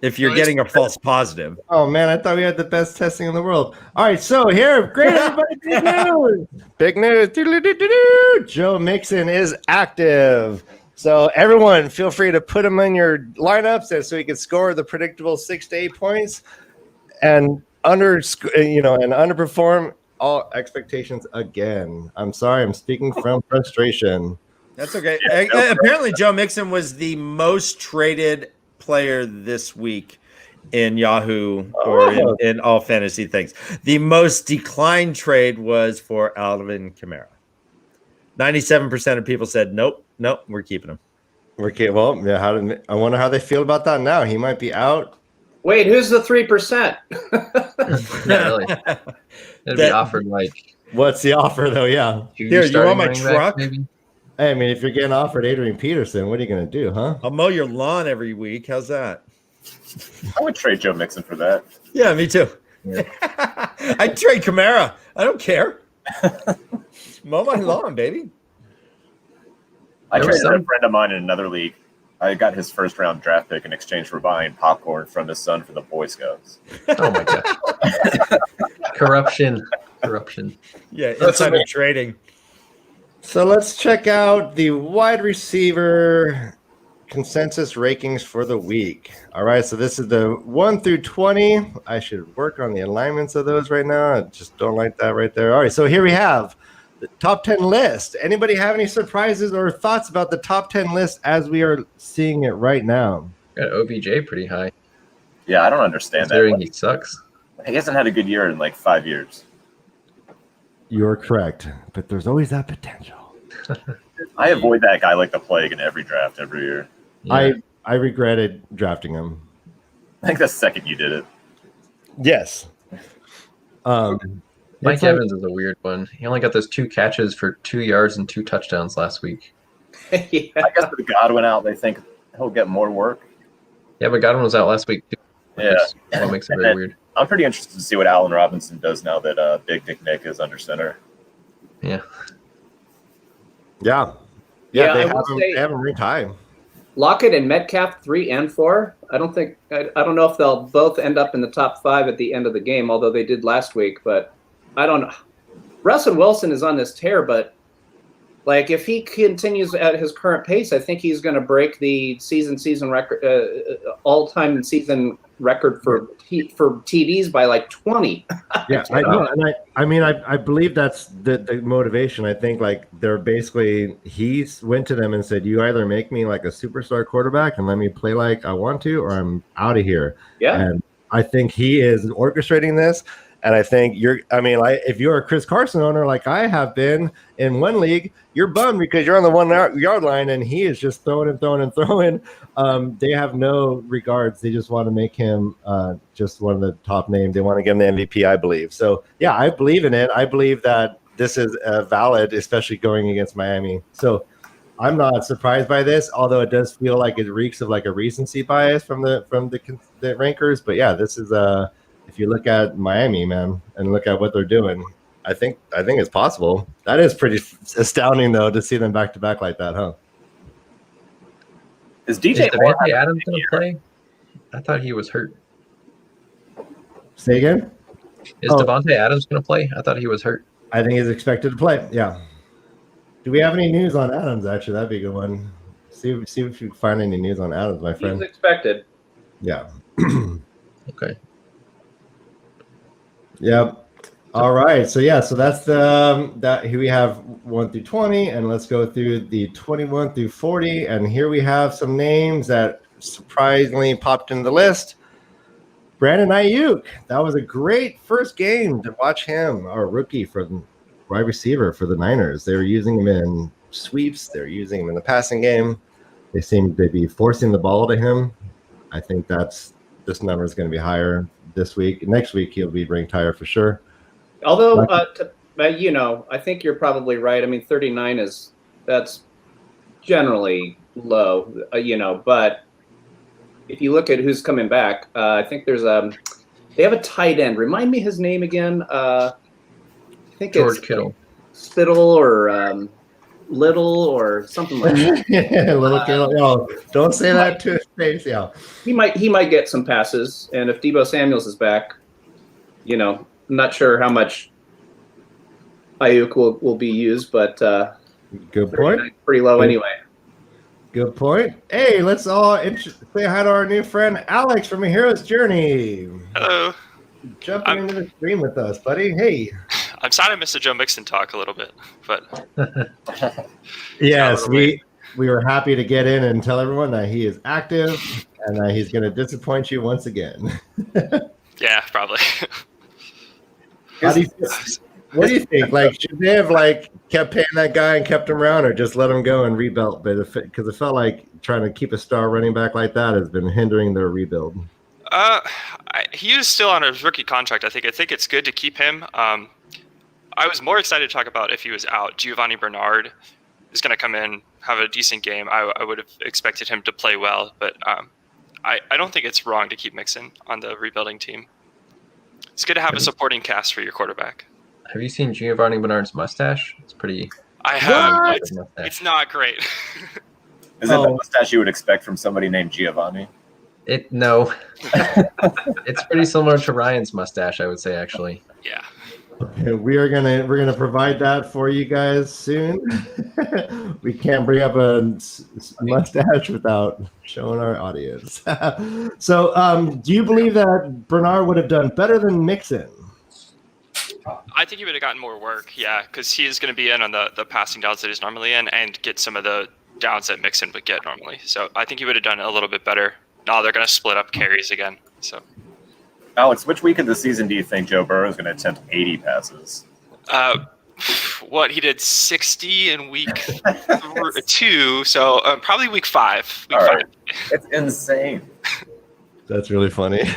if you're getting a false positive. Oh man, I thought we had the best testing in the world. All right, so here, great everybody, big news. Big news. Joe Mixon is active. So everyone, feel free to put him in your lineups so he can score the predictable 6 to 8 points and underperform all expectations again. I'm sorry, I'm speaking from frustration. That's okay. Apparently, Joe Mixon was the most traded player this week in Yahoo or in all fantasy things. The most declined trade was for Alvin Kamara. 97% of people said, nope, we're keeping him. Well, yeah. I wonder how they feel about that now. He might be out. Wait, who's the 3%? Yeah, really. It'd be offered like. What's the offer though? Yeah. Here, you want my truck? Maybe? Hey, I mean, if you're getting offered Adrian Peterson, what are you going to do, huh? I'll mow your lawn every week. How's that? I would trade Joe Mixon for that. Yeah, me too. Yeah. I'd trade Kamara. I don't care. Mow my lawn, baby. I There was traded a some- friend of mine in another league. I got his first round draft pick in exchange for buying popcorn from his son for the Boy Scouts. Oh my gosh. Corruption. Yeah, That's insider amazing. trading. So let's check out the wide receiver consensus rankings for the week. All right, so this is the 1 through 20. I should work on the alignments of those right now. I just don't like that right there. All right, so here we have the top 10 list. Anybody have any surprises or thoughts about the top 10 list as we are seeing it right now? Got OBJ pretty high. Yeah, I don't understand that. Considering he sucks. He hasn't had a good year in like 5 years. You're correct, but there's always that potential. I avoid that guy like the plague in every draft every year. Yeah. I regretted drafting him. I think the second you did it. Yes. Mike it's like- Evans is a weird one. He only got those 2 catches for 2 yards and 2 touchdowns last week. Yeah. I guess with Godwin out, they think he'll get more work. Yeah, but Godwin was out last week too. Yeah. That makes it And very then- weird. I'm pretty interested to see what Allen Robinson does now that Big Dick Nick is under center. Yeah. Yeah. Yeah, they I have will him, say- they have him ranked high. Lockett and Metcalf 3 and 4. I don't know if they'll both end up in the top 5 at the end of the game, although they did last week. But I don't know. Russell Wilson is on this tear, but like if he continues at his current pace, I think he's going to break the season record, all-time season record for TDs by like 20. Yeah, I know, and I believe that's the motivation. I think like they're basically went to them and said, "You either make me like a superstar quarterback and let me play like I want to, or I'm out of here." Yeah. And I think he is orchestrating this. And I think if you're a Chris Carson owner like I have been in one league, you're bummed because you're on the 1 yard line and he is just throwing and throwing and throwing. They have no regards. They just want to make him just one of the top names. They want to give him the MVP, I believe. So, yeah, I believe in it. I believe that this is valid, especially going against Miami. So I'm not surprised by this, although it does feel like it reeks of like a recency bias from the rankers. But, yeah, this is if you look at Miami, man, and look at what they're doing, I think it's possible. That is pretty astounding, though, to see them back to back like that, huh? Is Is DJ Moore Devontae Adams going to play? I thought he was hurt. Say again? Is Oh. Devontae Adams going to play? I thought he was hurt. I think he's expected to play. Yeah. Do we have any news on Adams? Actually, that'd be a good one. See if you can find any news on Adams, my He's friend. expected. Yeah. Okay. Yep. All right. So that's that. Here we have 1 through 20, and let's go through the 21 through 40. And here we have some names that surprisingly popped in the list. Brandon Ayuk. That was a great first game to watch him, our rookie from wide receiver for the Niners. They were using him in sweeps. They're using him in the passing game. They seem to be forcing the ball to him. I think this number is going to be higher this week. Next week, he'll be ranked higher for sure. Although, I think you're probably right. I mean, 39 that's generally low, but if you look at who's coming back, I think they have a tight end. Remind me his name again. I think George it's Kittle. Spittle or Little or something like that. Little kid. No, don't say that to his face. Yeah. He might get some passes, and if Deebo Samuels is back, I'm not sure how much Ayuk will be used, but Good point. pretty low anyway. Good point. Hey, let's all say hi to our new friend Alex from A Hero's Journey. Hello. Jumping into the stream with us, buddy. Hey. I'm sad I missed the Joe Mixon talk a little bit, but Yes, we were happy to get in and tell everyone that he is active and that he's going to disappoint you once again. yeah, probably. What do you think? Like, should they have kept paying that guy and kept him around, or just let him go and rebuild? But because it felt like trying to keep a star running back like that has been hindering their rebuild. He is still on his rookie contract. I think it's good to keep him. I was more excited to talk about if he was out. Giovanni Bernard is going to come in, have a decent game. I would have expected him to play well, but I don't think it's wrong to keep Mixon on the rebuilding team. It's good to have a supporting cast for your quarterback. Have you seen Giovanni Bernard's mustache? It's pretty. I have. What? It's not great. Is it the mustache you would expect from somebody named Giovanni? No. It's pretty similar to Ryan's mustache, I would say, actually. Yeah. Okay, we're gonna provide that for you guys soon. We can't bring up a mustache without showing our audience. So, do you believe that Bernard would have done better than Mixon? I think he would have gotten more work, yeah, because he is going to be in on the passing downs that he's normally in and get some of the downs that Mixon would get normally. So I think he would have done a little bit better. No, they're going to split up carries again. So, Alex, which week of the season do you think Joe Burrow is going to attempt 80 passes? What he did 60 in week 2, so probably week 5. Week 5. It's insane. That's really funny.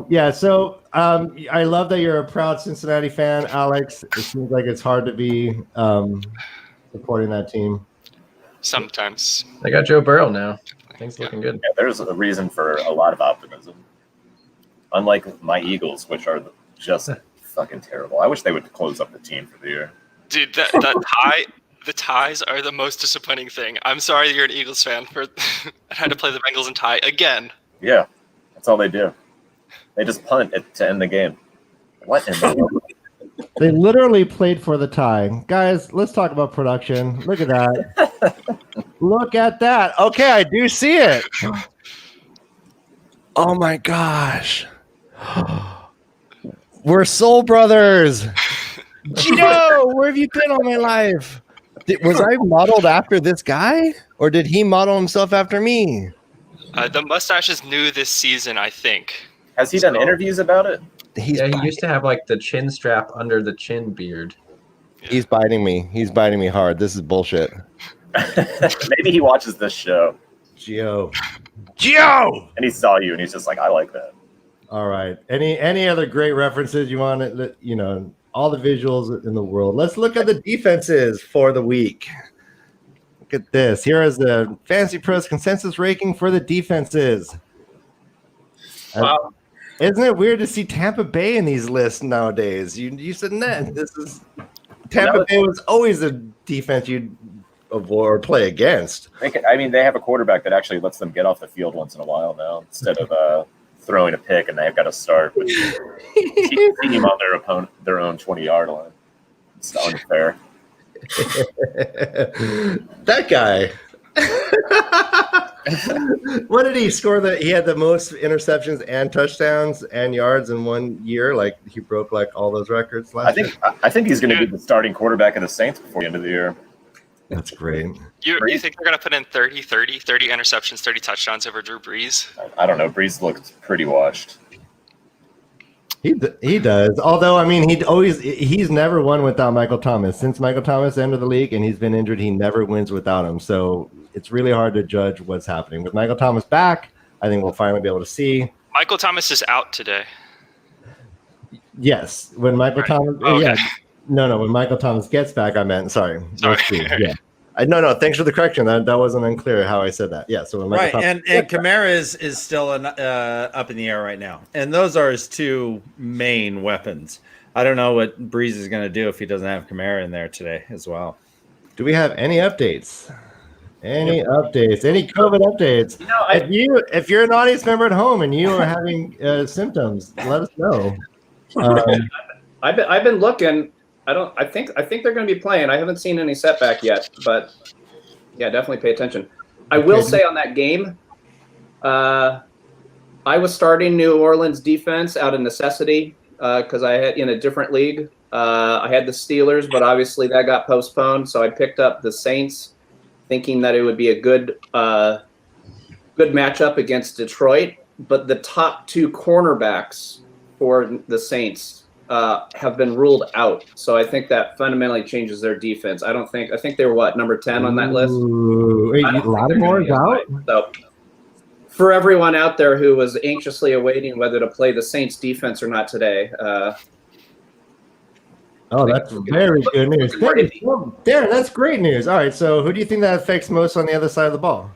Yeah, so I love that you're a proud Cincinnati fan, Alex. It seems like it's hard to be supporting that team. Sometimes. They got Joe Burrow now. Things looking good. Yeah, there's a reason for a lot of optimism. Unlike my Eagles, which are just fucking terrible. I wish they would close up the team for the year. Dude, the ties are the most disappointing thing. I'm sorry that you're an Eagles fan for I had to play the Bengals and tie again. Yeah, that's all they do. They just punt it to end the game. What in the world? They literally played for the tie. Guys, let's talk about production. Look at that. Look at that. Okay, I do see it. Oh my gosh. We're soul brothers. Gino, where have you been all my life? Was I modeled after this guy? Or did he model himself after me? The mustache is new this season, I think. Has he done interviews about it? He used to have like the chin strap under the chin beard. He's biting me. He's biting me hard. This is bullshit. Maybe he watches this show. Gio. And he saw you and he's just like, I like that. All right. Any other great references you want to, all the visuals in the world. Let's look at the defenses for the week. Look at this. Here is the Fantasy Pros consensus ranking for the defenses. Wow. Isn't it weird to see Tampa Bay in these lists nowadays? You said that this is Tampa Bay was always a defense you'd avoid or play against. They have a quarterback that actually lets them get off the field once in a while now instead of throwing a pick and they've got to start with team on their own 20-yard line. It's unfair. That guy. What did he score? He had the most interceptions and touchdowns and yards in 1 year. Like he broke like all those records last year. I think he's going to be the starting quarterback of the Saints before the end of the year. That's great. You think they're going to put in 30 interceptions, 30 touchdowns over Drew Brees? I don't know. Brees looked pretty washed. He does. Although, he's never won without Michael Thomas. Since Michael Thomas entered the league and he's been injured, he never wins without him. So it's really hard to judge what's happening. With Michael Thomas back, I think we'll finally be able to see. Michael Thomas is out today. Yes. When Michael Thomas... Okay. Yeah. No. When Michael Thomas gets back, I meant... Sorry. Yeah. No. Thanks for the correction. That wasn't unclear how I said that. Yeah. So when Michael Thomas and Kamara is still up in the air right now, and those are his two main weapons. I don't know what Breeze is going to do if he doesn't have Kamara in there today as well. Do we have any updates? Any COVID updates? If you're an audience member at home and you are having symptoms, let us know. I've been looking. I think they're going to be playing. I haven't seen any setback yet, but yeah, definitely pay attention. I will say on that game, I was starting New Orleans defense out of necessity because I had in a different league. I had the Steelers, but obviously that got postponed, so I picked up the Saints, thinking that it would be a good matchup against Detroit. But the top two cornerbacks for the Saints have been ruled out. So I think that fundamentally changes their defense. I think they were number 10 on that list. Lattimore is out? So for everyone out there who was anxiously awaiting whether to play the Saints defense or not today. That's very good news. Darren, that's great news. All right, so who do you think that affects most on the other side of the ball?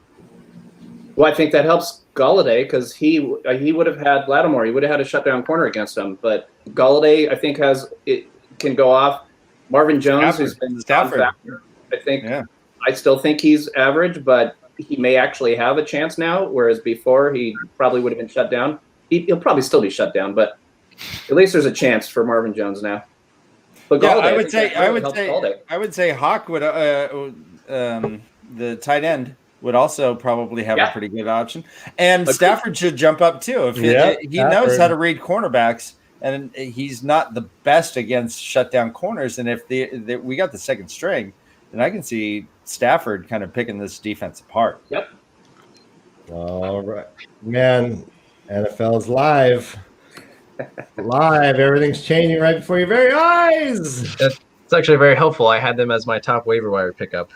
Well, I think that helps Galladay because he would have had Lattimore. He would have had a shutdown corner against him. But Galladay, I think, can go off. Marvin Jones, who's been Stafford. I think. Yeah. I still think he's average, but he may actually have a chance now, whereas before he probably would have been shut down. He'll probably still be shut down, but at least there's a chance for Marvin Jones now. But Yeah, Galladay, I would say Hawk would the tight end would also probably have a pretty good option, and Stafford should jump up too if he knows how to read cornerbacks, and he's not the best against shutdown corners. And if we got the second string, then I can see Stafford kind of picking this defense apart. Yep. All right, man. NFL's live. Everything's changing right before your very eyes. It's actually very helpful. I had them as my top waiver wire pickup.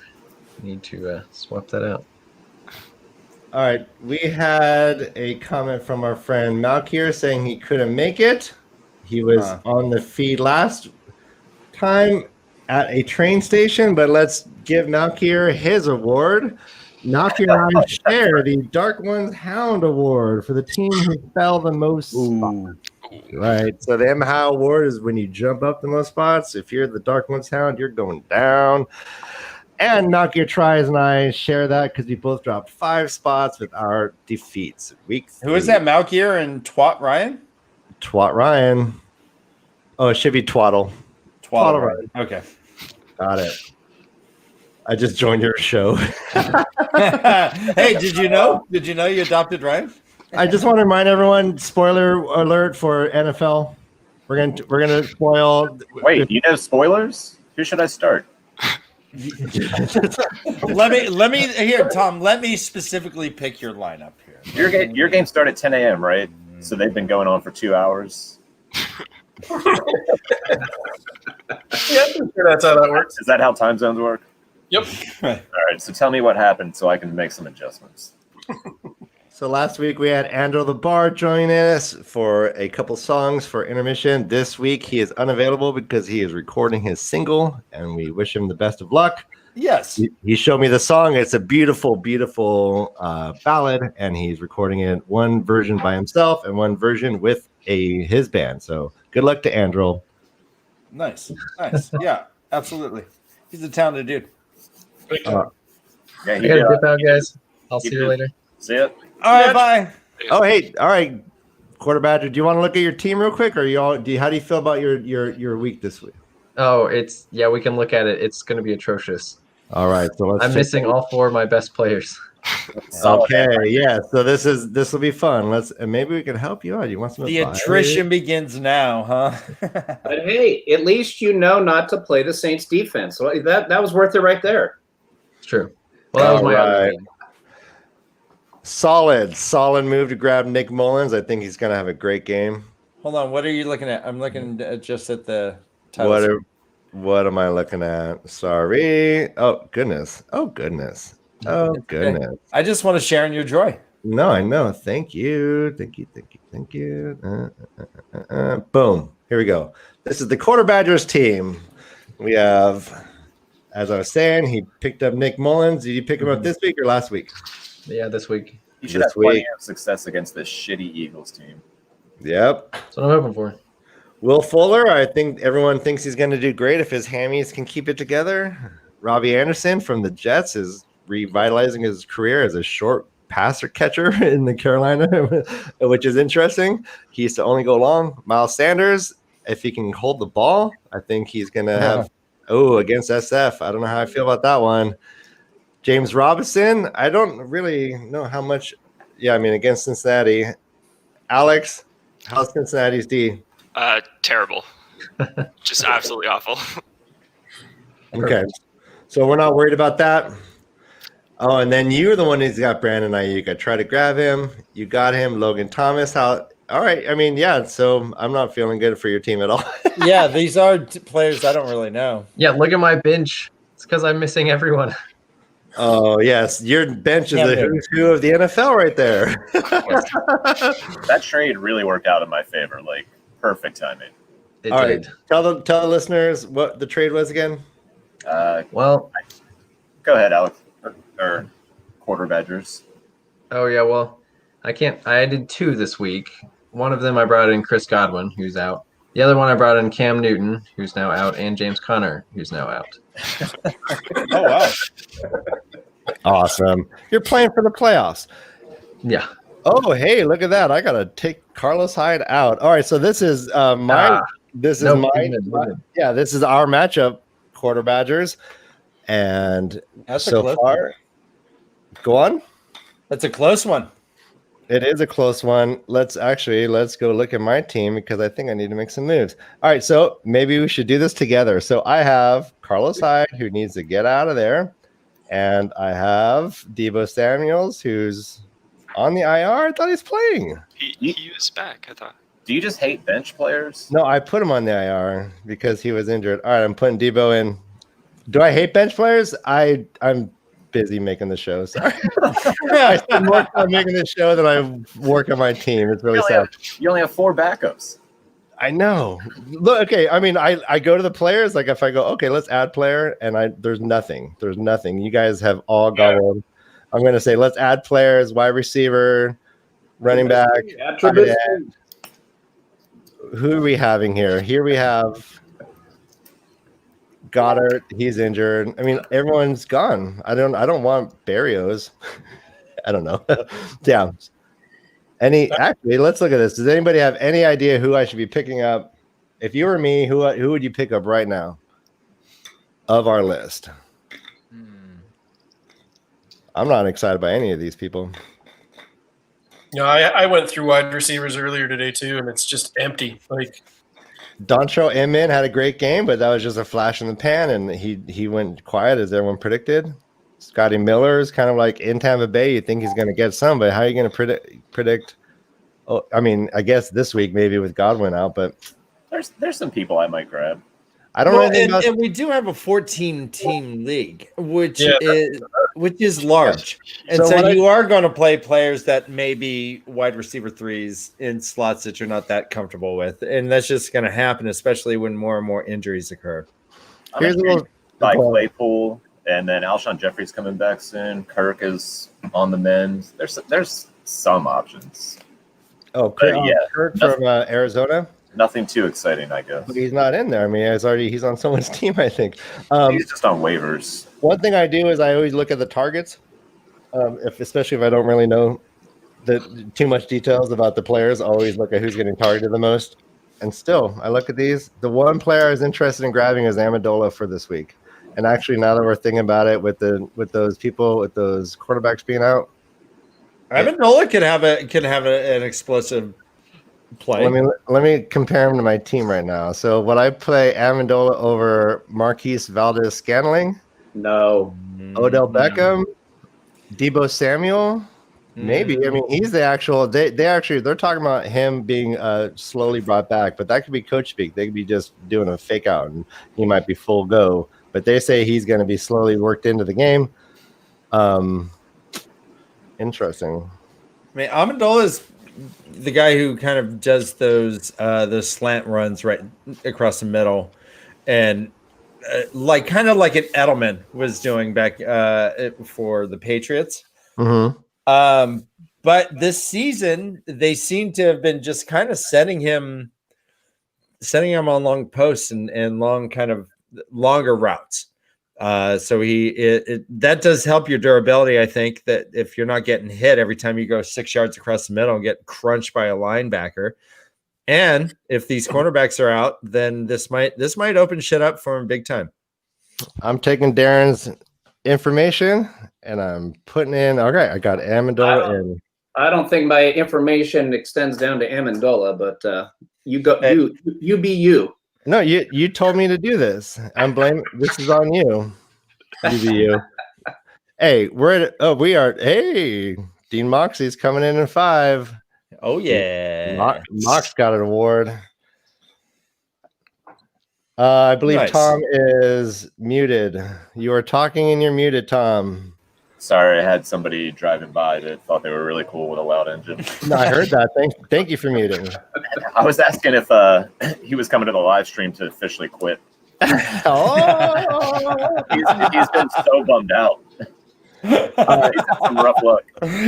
Need to swap that out. All right, we had a comment from our friend Malkier saying he couldn't make it. He was on the feed last time at a train station, but let's give Malkier his award. Malkier and I share the Dark Ones Hound Award for the team who fell the most spots. Right, so the M. Howe Award is when you jump up the most spots. If you're the Dark Ones Hound, you're going down. And Malkier Tries and I share that because we both dropped 5 spots with our defeats. Week 3. Who is that, Malkier and Twat Ryan? Twat Ryan. Oh, it should be Twaddle. Twaddle Ryan. Okay. Got it. I just joined your show. Hey, did you know? Did you know you adopted Ryan? I just want to remind everyone, spoiler alert for NFL. We're gonna spoil. Wait, you know spoilers? Who should I start? let me here, Tom. Let me specifically pick your lineup here. Your game started at 10 a.m., right? So they've been going on for 2 hours. Yeah, I'm sure that's how that works. Is that how time zones work? Yep. All right, so tell me what happened so I can make some adjustments. So last week we had Andrew the Bard joining us for a couple songs for intermission. This week he is unavailable because he is recording his single, and we wish him the best of luck. Yes. He showed me the song. It's a beautiful, beautiful ballad, and he's recording it one version by himself and one version with his band. So good luck to Andrew. Nice. Yeah, absolutely. He's a talented dude. Yeah, I gotta dip out, guys. I'll see you later. See ya. All right, bye. Oh, hey, all right, Quarter Badger. Do you want to look at your team real quick, or how do you feel about your week this week? Oh, we can look at it. It's going to be atrocious. All right, so I'm missing all 4 of my best players. Okay, yeah. So this will be fun. Maybe we can help you out. You want some The advice? attrition begins now, huh? But hey, at least you know not to play the Saints defense. So that was worth it right there. It's true. Well, that was my other game. Solid move to grab Nick Mullins. I think he's going to have a great game. Hold on. What are you looking at? I'm looking just at the title. What am I looking at? Sorry. Oh, goodness. I just want to share in your joy. No, I know. Thank you. Boom. Here we go. This is the Quarter Badgers team. We have, as I was saying, he picked up Nick Mullins. Did you pick him up this week or last week? Yeah, this week. You should have plenty of success against this shitty Eagles team. Yep. That's what I'm hoping for. Will Fuller, I think everyone thinks he's going to do great if his hammies can keep it together. Robbie Anderson from the Jets is revitalizing his career as a short passer catcher in the Carolina, which is interesting. He used to only go long. Miles Sanders, if he can hold the ball, I think he's going to have against SF. I don't know how I feel about that one. James Robinson, I don't really know how much. Yeah, I mean, against Cincinnati. Alex, how's Cincinnati's D? Terrible. Just absolutely awful. Okay. So we're not worried about that. Oh, and then you're the one who's got Brandon Ayuk. I tried to grab him. You got him. Logan Thomas. All right. I mean, yeah. So I'm not feeling good for your team at all. Yeah, these are players I don't really know. Yeah, look at my bench. It's because I'm missing everyone. Oh, yes. Your bench is the who's who of the NFL right there. That trade really worked out in my favor. Like, perfect timing. It all did. right. Tell the listeners what the trade was again. Well, go ahead, Alex. Or Quarter Badgers. Oh yeah, well, I did 2 this week. One of them I brought in Chris Godwin, who's out. The other one I brought in Cam Newton, who's now out, and James Conner, who's now out. Oh wow. Awesome. You're playing for the playoffs. Yeah. Oh, hey, look at that. I got to take Carlos Hyde out. All right, so this is this is this is our matchup, Quarter Badgers. And That's so far, go on. That's a close one. It is a close one. Let's go look at my team because I think I need to make some moves. All right, so maybe we should do this together. So I have Carlos Hyde, who needs to get out of there. And I have Deebo Samuels, who's on the IR. I thought he's playing. He was back, I thought. Do you just hate bench players? No, I put him on the IR because he was injured. All right, I'm putting Deebo in. Do I hate bench players? I'm busy making the show. Sorry. I spend more time making the show than I work on my team. It's really sad. You only have 4 backups. I know. Look, okay. I mean, I go to the players. Like if I go, okay, let's add player, and there's nothing. There's nothing. You guys have all gobbled. I'm going to say let's add players, wide receiver, running back. Who are we having here? Here we have Goddard. He's injured. I mean, everyone's gone. I don't want Barrios. I don't know. Yeah. Actually, let's look at this. Does anybody have any idea who I should be picking up? If you were me, who would you pick up right now of our list? I'm not excited by any of these people. No, I went through wide receivers earlier today too, and it's just empty. Like Dontrell Inman had a great game, but that was just a flash in the pan, and he went quiet as everyone predicted. Scotty Miller is kind of like in Tampa Bay. You think he's going to get some, but how are you going to predict? Oh, I mean, I guess this week maybe with Godwin out, but there's some people I might grab. I don't know anything about. And we do have a 14-team league, which is large, and so you are going to play players that may be wide receiver 3s in slots that you're not that comfortable with, and that's just going to happen, especially when more and more injuries occur. Here's a little like Claypool, and then Alshon Jeffrey's coming back soon. Kirk is on the mend. There's some options. Oh, Kirk from Arizona. Nothing too exciting, I guess. But he's not in there. I mean, he's on someone's team, I think. He's just on waivers. One thing I do is I always look at the targets, especially if I don't really know too much details about the players. I always look at who's getting targeted the most. And still, I look at these. The one player I was interested in grabbing is Amendola for this week. And actually, now that we're thinking about it, with those quarterbacks being out, Amendola can have an explosive play. Let me compare him to my team right now. So would I play Amendola over Marquise Valdez-Scantling? No. Odell Beckham? Deebo Samuel? Maybe. I mean, he's the actual. They're talking about him being slowly brought back, but that could be coach speak. They could be just doing a fake out, and he might be full go. But they say he's going to be slowly worked into the game. Interesting. I mean, Amendola is the guy who kind of does those slant runs right across the middle, and kind of like an Edelman was doing back for the Patriots. Mm-hmm. But this season they seem to have been just kind of setting him on long posts and long kind of longer routes. So that does help your durability. I think that if you're not getting hit every time you go 6 yards across the middle and get crunched by a linebacker, and if these cornerbacks are out, then this might open shit up for him big time. I'm taking Darren's information and I'm putting in. Okay, I got Amendola in. I don't think my information extends down to Amendola, but you go. You be you. No, you told me to do this. I'm blaming. This is on you. You. Hey, we are. Hey, Dean Moxie's coming in 5. Oh yeah, Mox got an award. I believe nice. Tom is muted. You are talking and you're muted, Tom. Sorry, I had somebody driving by that thought they were really cool with a loud engine. No, I heard that. Thank you for muting. I was asking if he was coming to the live stream to officially quit. Oh, he's been so bummed out. Some rough luck.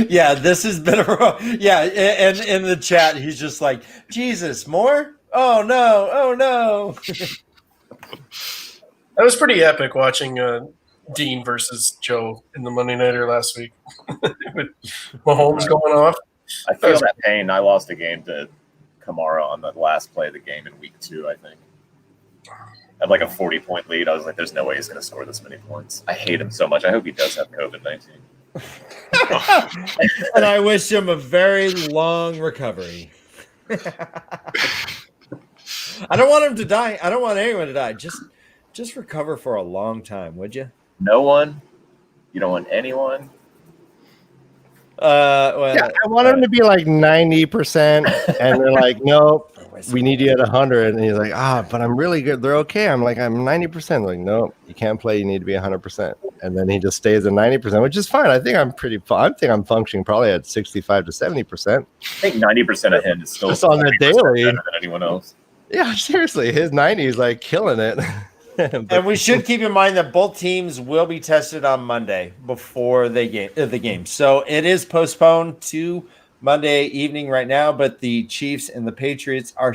Yeah, this has been and in the chat, he's just like, Jesus, more? Oh no. That was pretty epic watching Dean versus Joe in the Monday Nighter last week. With Mahomes going off. I feel that pain. I lost a game to Kamara on the last play of the game in week 2, I think. I had like a 40-point lead. I was like, there's no way he's going to score this many points. I hate him so much. I hope he does have COVID-19. And I wish him a very long recovery. I don't want him to die. I don't want anyone to die. Just recover for a long time, would you? No one? You don't want anyone? Well, Yeah, I want him to be like 90%, and they're like, nope, we need you at 100. And he's like, but I'm really good. They're okay. I'm like, I'm 90%. Like, nope, you can't play. You need to be 100%. And then he just stays at 90%, which is fine. I think I'm I'm functioning probably at 65 to 70%. I think 90% of him is still just on the daily better than anyone else. Yeah, seriously, his 90 is like killing it. And we should keep in mind that both teams will be tested on Monday before the game. So it is postponed to Monday evening right now, but the Chiefs and the Patriots are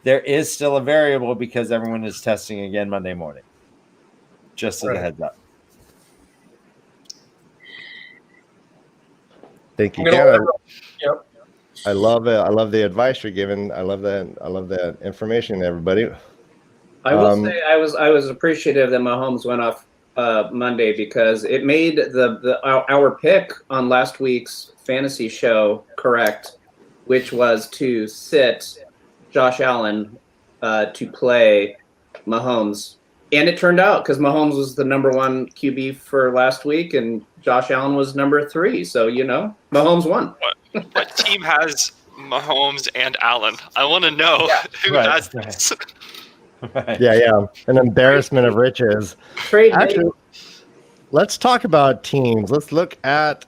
there is still a variable because everyone is testing again Monday morning. Just as a heads up. Thank you, Yep. I love it. I love the advice you're giving. I love that information, everybody. I will say I was appreciative that Mahomes went off Monday because it made our pick on last week's fantasy show correct, which was to sit Josh Allen to play Mahomes. And it turned out because Mahomes was the number 1 QB for last week and Josh Allen was number 3. So, Mahomes won. What team has Mahomes and Allen? I want to know who has this. Right. Yeah. An embarrassment of riches. Actually, let's talk about teams. Let's look at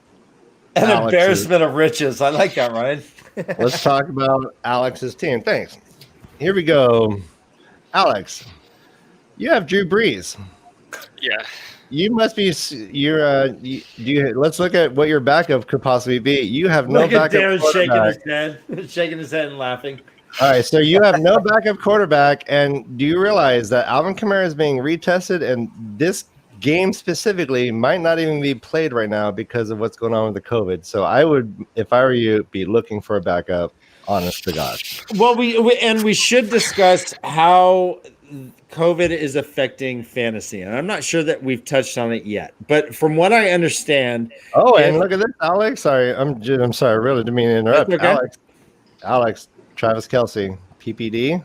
embarrassment of riches. I like that, Ryan. Let's talk about Alex's team. Thanks. Here we go. Alex, you have Drew Brees. Yeah. You must be. Let's look at what your backup could possibly be. You have no backup. Darren shaking his head and laughing. All right, so you have no backup quarterback, and do you realize that Alvin Kamara is being retested, and this game specifically might not even be played right now because of what's going on with the COVID? So I would, if I were you, be looking for a backup, honest to God. Well, we should discuss how COVID is affecting fantasy, and I'm not sure that we've touched on it yet. But from what I understand, and look at this, Alex. Sorry, I'm sorry. I really didn't mean to interrupt. Okay. Alex. Travis Kelce, PPD.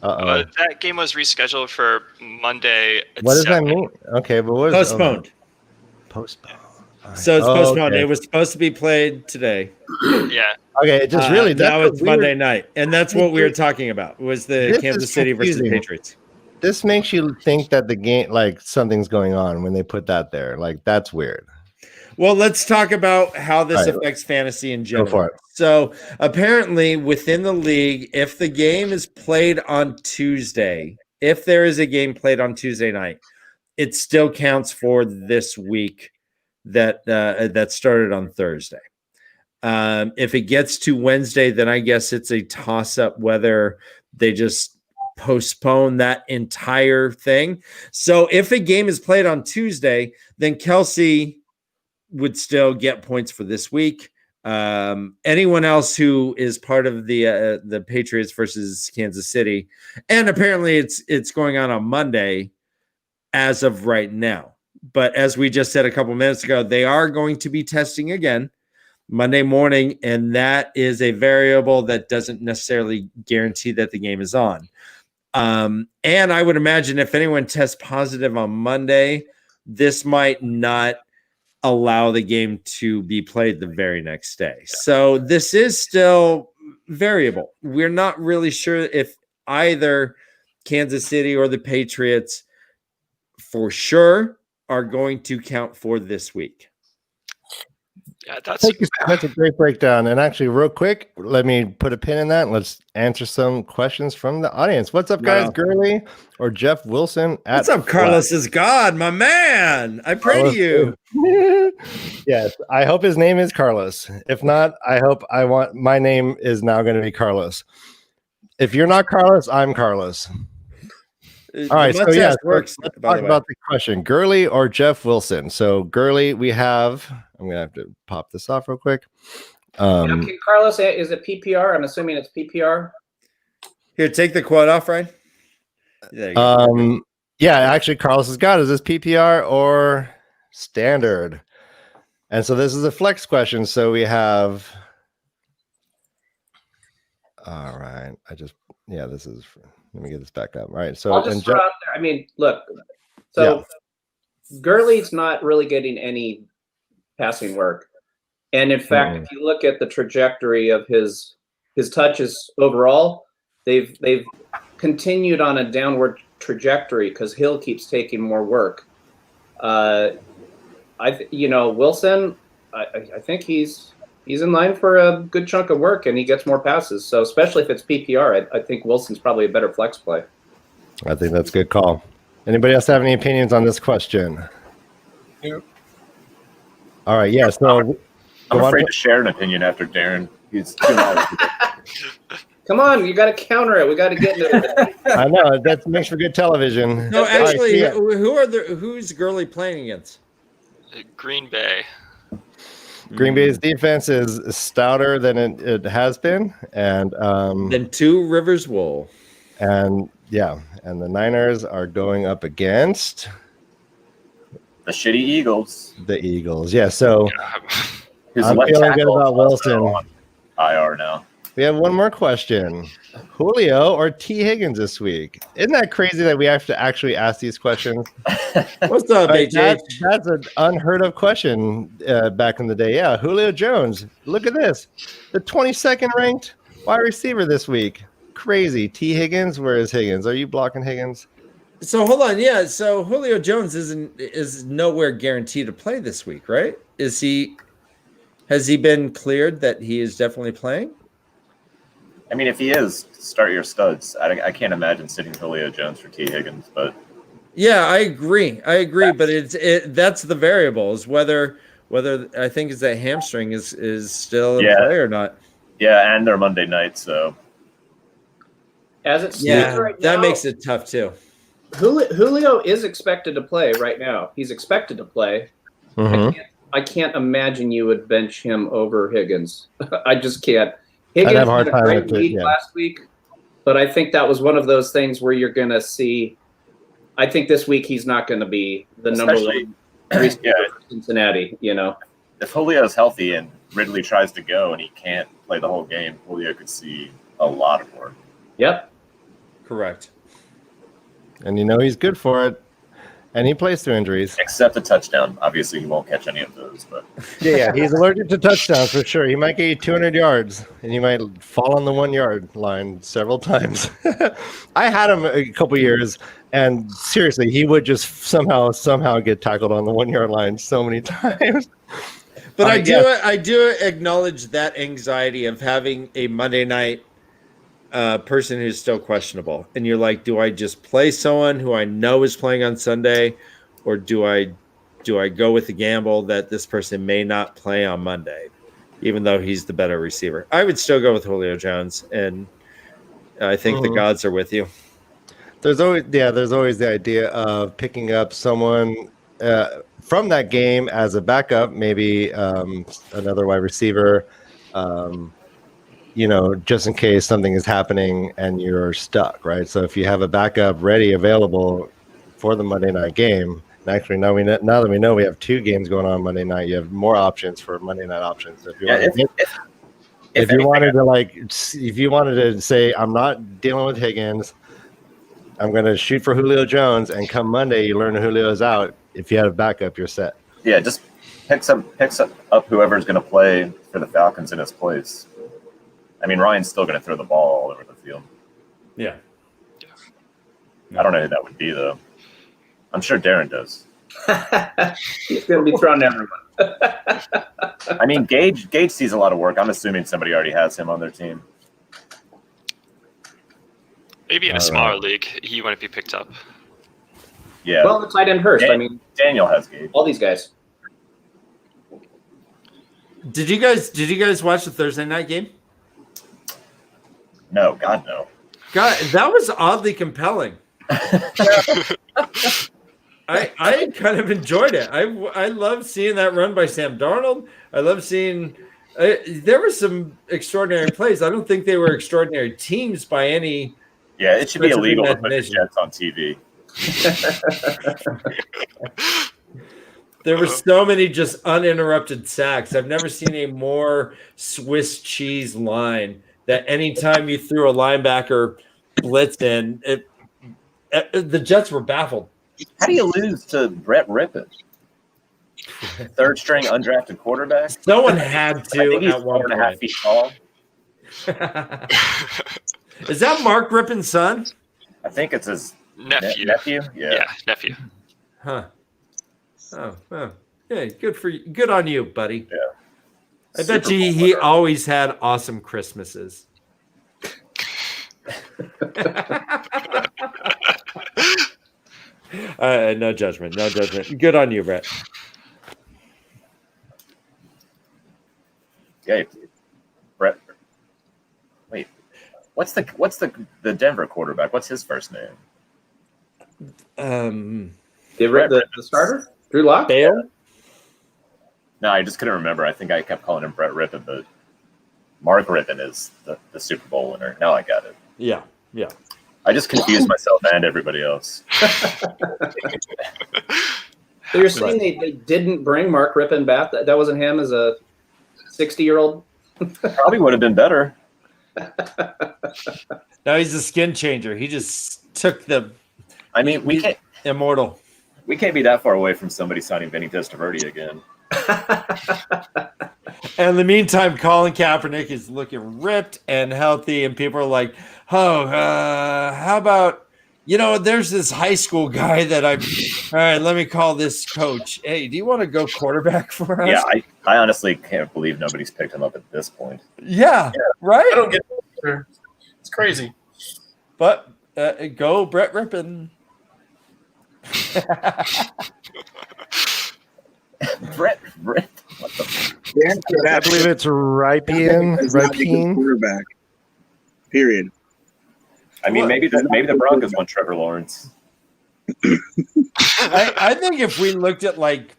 That game was rescheduled for Monday. What does that mean? Okay, but what is postponed? Postponed. Right. So it's postponed. Okay. It was supposed to be played today. Yeah. Okay, it just really. Now it's Monday night, and that's what we were talking about. Was the Kansas City versus the Patriots? This makes you think that the game, like something's going on when they put that there. Like that's weird. Well, let's talk about how this affects fantasy in general. Go for it. So apparently within the league, if the game is played on Tuesday, if there is a game played on Tuesday night, it still counts for this week that started on Thursday. If it gets to Wednesday, then I guess it's a toss-up whether they just postpone that entire thing. So if a game is played on Tuesday, then Kelce would still get points for this week. Anyone else who is part of the Patriots versus Kansas City, and apparently it's going on Monday as of right now. But as we just said a couple minutes ago, they are going to be testing again Monday morning, and that is a variable that doesn't necessarily guarantee that the game is on. And I would imagine if anyone tests positive on Monday, this might not allow the game to be played the very next day. So this is still variable. We're not really sure if either Kansas City or the Patriots for sure are going to count for this week. Yeah, that's That's a great breakdown. And actually, real quick, let me put a pin in that and let's answer some questions from the audience. What's up, guys? Wow. Gurley or Jeff Wilson? What's up, Carlos is God, my man. I pray to you. Yes, I hope his name is Carlos. If not, my name is now going to be Carlos. If you're not Carlos, I'm Carlos. All right, so yeah, let's talk about the question: Gurley or Jeff Wilson. So Gurley, we have. I'm gonna have to pop this off real quick. Okay, Carlos, is it PPR? I'm assuming it's PPR. Here, take the quote off, right? There you go. Yeah, actually, Carlos has got. Is this PPR or standard? And so this is a flex question. So we have. All right, this is. Let me get this back up. All right, so I'll just throw out there. I mean, look. So Gurley's not really getting any passing work, and in fact, if you look at the trajectory of his touches overall, they've continued on a downward trajectory because Hill keeps taking more work. Wilson, I think he's in line for a good chunk of work, and he gets more passes. So especially if it's PPR, I think Wilson's probably a better flex play. I think that's a good call. Anybody else have any opinions on this question? Yeah. All right. Yeah. So I'm afraid to share an opinion after Darren. He's too loud. Come on, you got to counter it. We got to get into it. I know that makes for good television. No, actually, who's Gurley playing against? Green Bay. Green Bay's defense is stouter than it has been, and then 2 Rivers Wool, and the Niners are going up against the shitty Eagles. The Eagles, yeah. So I'm feeling good about Wilson. IR now. We have one more question: Julio or T. Higgins this week? Isn't that crazy that we have to actually ask these questions? What's up, AJ? That's an unheard of question back in the day. Yeah, Julio Jones. Look at this, the 22nd ranked wide receiver this week. Crazy. T. Higgins. Where is Higgins? Are you blocking Higgins? So hold on. Yeah. So Julio Jones is nowhere guaranteed to play this week, right? Has he been cleared that he is definitely playing? I mean, if he is, start your studs. I can't imagine sitting Julio Jones for T. Higgins, but yeah, I agree. But that's the variable is whether I think is that hamstring is still in play or not. Yeah, and they're Monday night, so as it stands right now, that makes it tough too. Julio is expected to play right now. He's expected to play. Mm-hmm. I can't imagine you would bench him over Higgins. I just can't. Higgins had a great week last week, but I think that was one of those things where you're going to see. I think this week he's not going to be the number one receiver for Cincinnati. If Julio's healthy and Ridley tries to go and he can't play the whole game, Julio could see a lot of work. Yep, correct. And he's good for it. And he plays through injuries. Except a touchdown. Obviously, he won't catch any of those. But yeah, he's allergic to touchdowns for sure. He might get you 200 yards, and he might fall on the 1 yard line several times. I had him a couple years, and seriously, he would just somehow get tackled on the 1 yard line so many times. But I do acknowledge that anxiety of having a Monday night person who's still questionable, and you're like, do I just play someone who I know is playing on Sunday, or do I go with the gamble that this person may not play on Monday, even though he's the better receiver? I would still go with Julio Jones, and I think the gods are with you. There's always the idea of picking up someone from that game as a backup, maybe another wide receiver. Just in case something is happening and you're stuck, right? So if you have a backup ready, available for the Monday night game, and actually now that we know we have 2 games going on Monday night, you have more options for Monday night options. So if you wanted to say, I'm not dealing with Higgins, I'm going to shoot for Julio Jones, and come Monday, you learn Julio's out. If you have a backup, you're set. Yeah, just picks up whoever's going to play for the Falcons in his place. I mean, Ryan's still going to throw the ball all over the field. Yeah. I don't know who that would be, though. I'm sure Darren does. He's going to be throwing everyone. I mean, Gage sees a lot of work. I'm assuming somebody already has him on their team. Maybe in a smaller league, he wouldn't be picked up. Yeah. Well, the tight end Hurst. I mean, Daniel has Gage. all these guys. Did you guys watch the Thursday night game? No, God no. God, that was oddly compelling. I kind of enjoyed it. I love seeing that run by Sam Darnold. I love seeing there were some extraordinary plays. I don't think they were extraordinary teams by any. Yeah, it should be illegal to put the Jets on TV. There were so many just uninterrupted sacks. I've never seen a more Swiss cheese line that anytime you threw a linebacker blitz in, the Jets were baffled. How do you lose to Brett Rippon? Third string undrafted quarterback? Someone had to. I think he's at one 4.5 feet tall. Is that Mark Rippon's son? I think it's his Nephew. nephew? Yeah, nephew. Huh. Oh. Yeah, good for you. Good on you, buddy. Yeah. I bet you he always had awesome Christmases. No judgment. No judgment. Good on you, Brett. Yeah. Brett. Wait. What's the Denver quarterback? What's his first name? The starter? Drew Lock? Bale? No, I just couldn't remember. I think I kept calling him Brett Rippon, but Mark Rippon is the Super Bowl winner. Now I got it. Yeah. I just confused myself and everybody else. So you're saying they didn't bring Mark Rippon back? That wasn't him as a 60-year-old? Probably would have been better. Now he's a skin changer. He just took the. I mean, we can't immortal. We can't be that far away from somebody signing Vinny Testaverde again. And in the meantime, Colin Kaepernick is looking ripped and healthy, and people are like, "Oh, how about there's this high school guy that all right, let me call this coach. Hey, do you want to go quarterback for us?" Yeah, I honestly can't believe nobody's picked him up at this point. Yeah, right. I don't get it. It's crazy. But go Brett Rippon. Brett, what the I believe it's Ripien. Quarterback. Period. I mean, maybe the Broncos want Trevor Lawrence. I think if we looked at like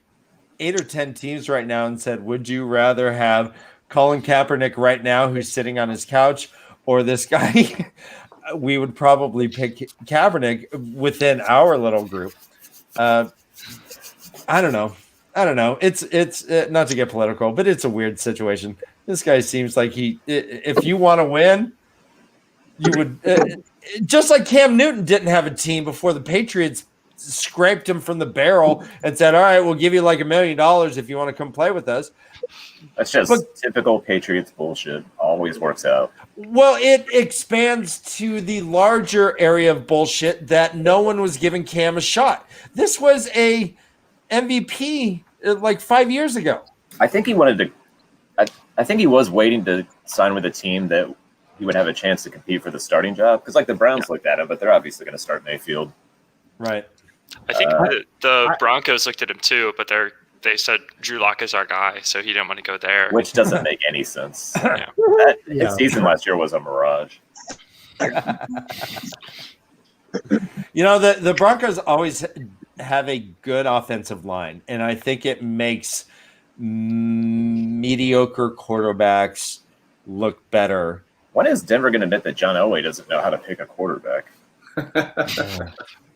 8 or 10 teams right now and said, would you rather have Colin Kaepernick right now who's sitting on his couch or this guy, we would probably pick Kaepernick within our little group. I don't know. It's not to get political, but it's a weird situation. This guy seems like if you want to win, you would just like Cam Newton didn't have a team before the Patriots scraped him from the barrel and said, all right, we'll give you like $1 million if you want to come play with us. That's just typical Patriots bullshit. Always works out. Well, it expands to the larger area of bullshit that no one was giving Cam a shot. This was a MVP like 5 years ago. I think he wanted to. I think he was waiting to sign with a team that he would have a chance to compete for the starting job. Because like the Browns looked at him, but they're obviously going to start Mayfield. Right. I think the Broncos looked at him too, but they said Drew Lock is our guy, so he didn't want to go there. Which doesn't make any sense. Yeah. His season last year was a mirage. The Broncos always have a good offensive line, and I think it makes mediocre quarterbacks look better. When is Denver going to admit that John Elway doesn't know how to pick a quarterback?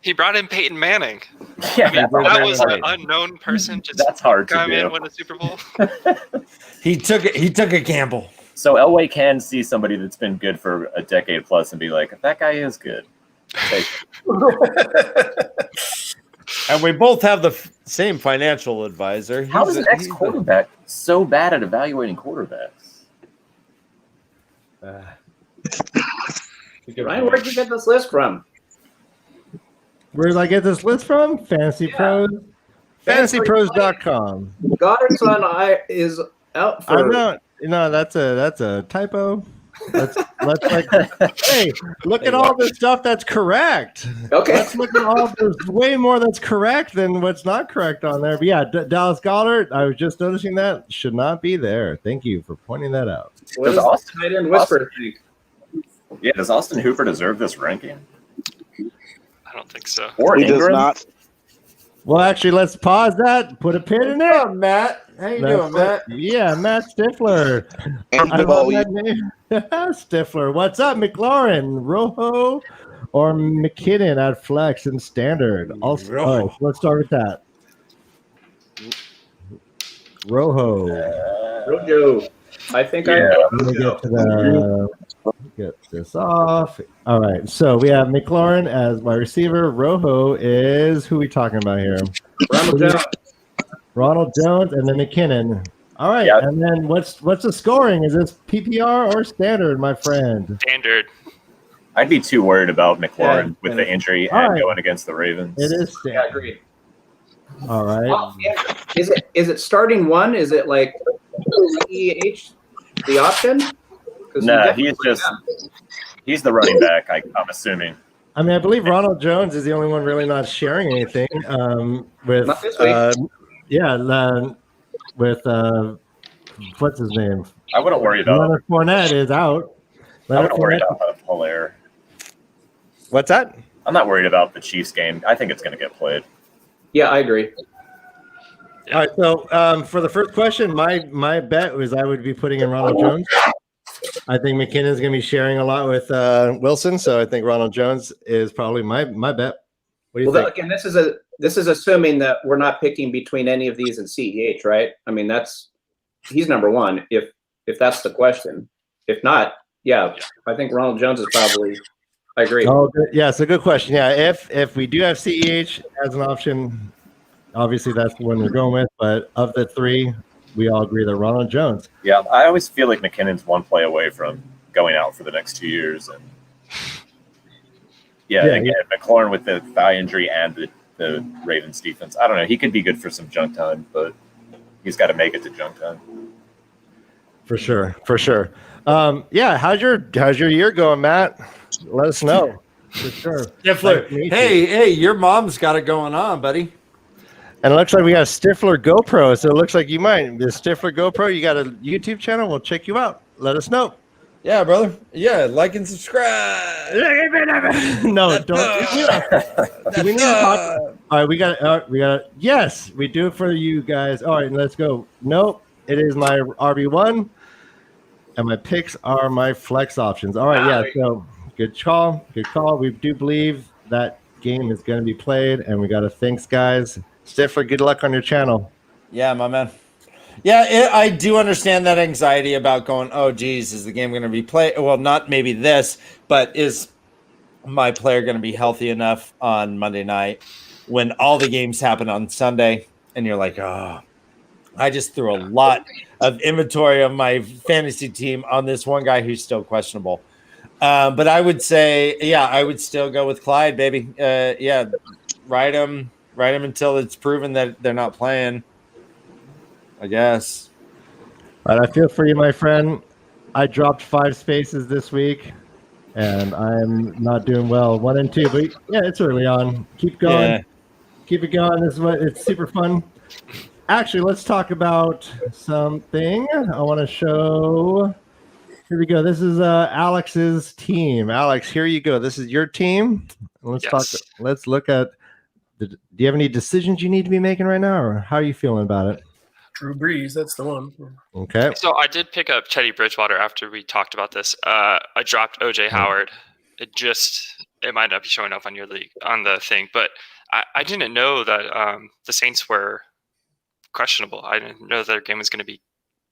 He brought in Peyton Manning. Yeah, that was an unknown person. Just that's hard to come do. in and win a Super Bowl. He took a gamble. So Elway can see somebody that's been good for a decade plus and be like, that guy is good. And we both have the same financial advisor. How is an ex-quarterback so bad at evaluating quarterbacks? Ryan, where'd you get this list from? Where did I get this list from? Fantasy Pros. fantasypros.com. Goddard's son is out for. I'm not. No, that's a typo. Let's like, hey, look at all this stuff that's correct. Okay. Let's look at all. There's way more that's correct than what's not correct on there. But yeah, Dallas Goddard. I was just noticing that should not be there. Thank you for pointing that out. What does Austin tight end whisper think? Yeah, does Austin Hooper deserve this ranking? I don't think so. Or He does Ingram? not. Well, actually, let's pause that. Put a pin in it. Oh, Matt. How you doing, Matt? Yeah, Matt Stifler. And I love Bowie. that name. Stifler. What's up, McLaurin, Rojo, or McKinnon at flex and standard? Also, all right, so let's start with that. Rojo. Rojo. I think Yeah. Let me get this off. All right, so we have McLaurin as wide receiver. Rojo is who we talking about here? Ronald Jones, and then McKinnon. All right, Yeah. and then what's the scoring? Is this PPR or standard, my friend? Standard. I'd be too worried about McLaurin Yeah. with the injury All and right. going against the Ravens. It is Yeah, standard. agreed. All right. Well, yeah. Is it starting one? Is it like CEH the option? 'Cause we No, definitely he's the running back. I'm assuming. I mean, I believe Ronald Jones is the only one really not sharing anything with Not this week. with what's his name? I wouldn't worry about. Leonard Fournette is out. I Leonard wouldn't worry Fournette- about Hilaire. What's that? I'm not worried about the Chiefs game. I think it's going to get played. Yeah, I agree. All right, so for the first question, my bet was I would be putting in Ronald Jones. I think McKinnon's going to be sharing a lot with Wilson, so I think Ronald Jones is probably my bet. What do you Well, think? again, this is assuming that we're not picking between any of these and CEH, right? I mean, he's number one. If that's the question. If not, yeah, I think Ronald Jones is probably. I agree. Oh, yeah, it's a good question. Yeah, if we do have CEH as an option, obviously that's the one we're going with. But of the three, we all agree that Ronald Jones. Yeah, I always feel like McKinnon's one play away from going out for the next 2 years, and again, McLaurin with the thigh injury and the Ravens defense. I don't know. He could be good for some junk time, but he's got to make it to junk time. For sure. Yeah, how's your year going, Matt? Let us know. For sure. Stifler. Nice to meet you. Hey, your mom's got it going on, buddy. And it looks like we got Stifler GoPro, so it looks like you might. The Stifler GoPro, you got a YouTube channel? We'll check you out. Let us know. Yeah, brother. Yeah, like and subscribe. No, don't. Do we need to talk? All right, we got. Yes, we do it for you guys. All right, let's go. Nope, it is my RB1, and my picks are my flex options. All right, yeah. So good call. We do believe that game is going to be played, and we got to thanks, guys. Stifler, good luck on your channel. Yeah, my man. Yeah, I do understand that anxiety about going, oh, geez, is the game going to be played? Well, not maybe this, but is my player going to be healthy enough on Monday night when all the games happen on Sunday? And you're like, oh, I just threw a lot of inventory of my fantasy team on this one guy who's still questionable. But I would say, yeah, I would still go with Clyde, baby. Yeah, ride him until it's proven that they're not playing. I guess. All right, I feel for you, my friend. I dropped 5 spaces this week, and I'm not doing well. 1 and 2, but yeah, it's early on. Keep going. Yeah. Keep it going. It's super fun. Actually, let's talk about something. I want to show. Here we go. This is Alex's team. Alex, here you go. This is your team. Let's talk. Let's look at. Do you have any decisions you need to be making right now, or how are you feeling about it? Drew Brees, that's the one. Okay. So I did pick up Teddy Bridgewater after we talked about this. I dropped OJ Howard. It might not be showing up on your league on the thing, but I didn't know that the Saints were questionable. I didn't know their game was going to be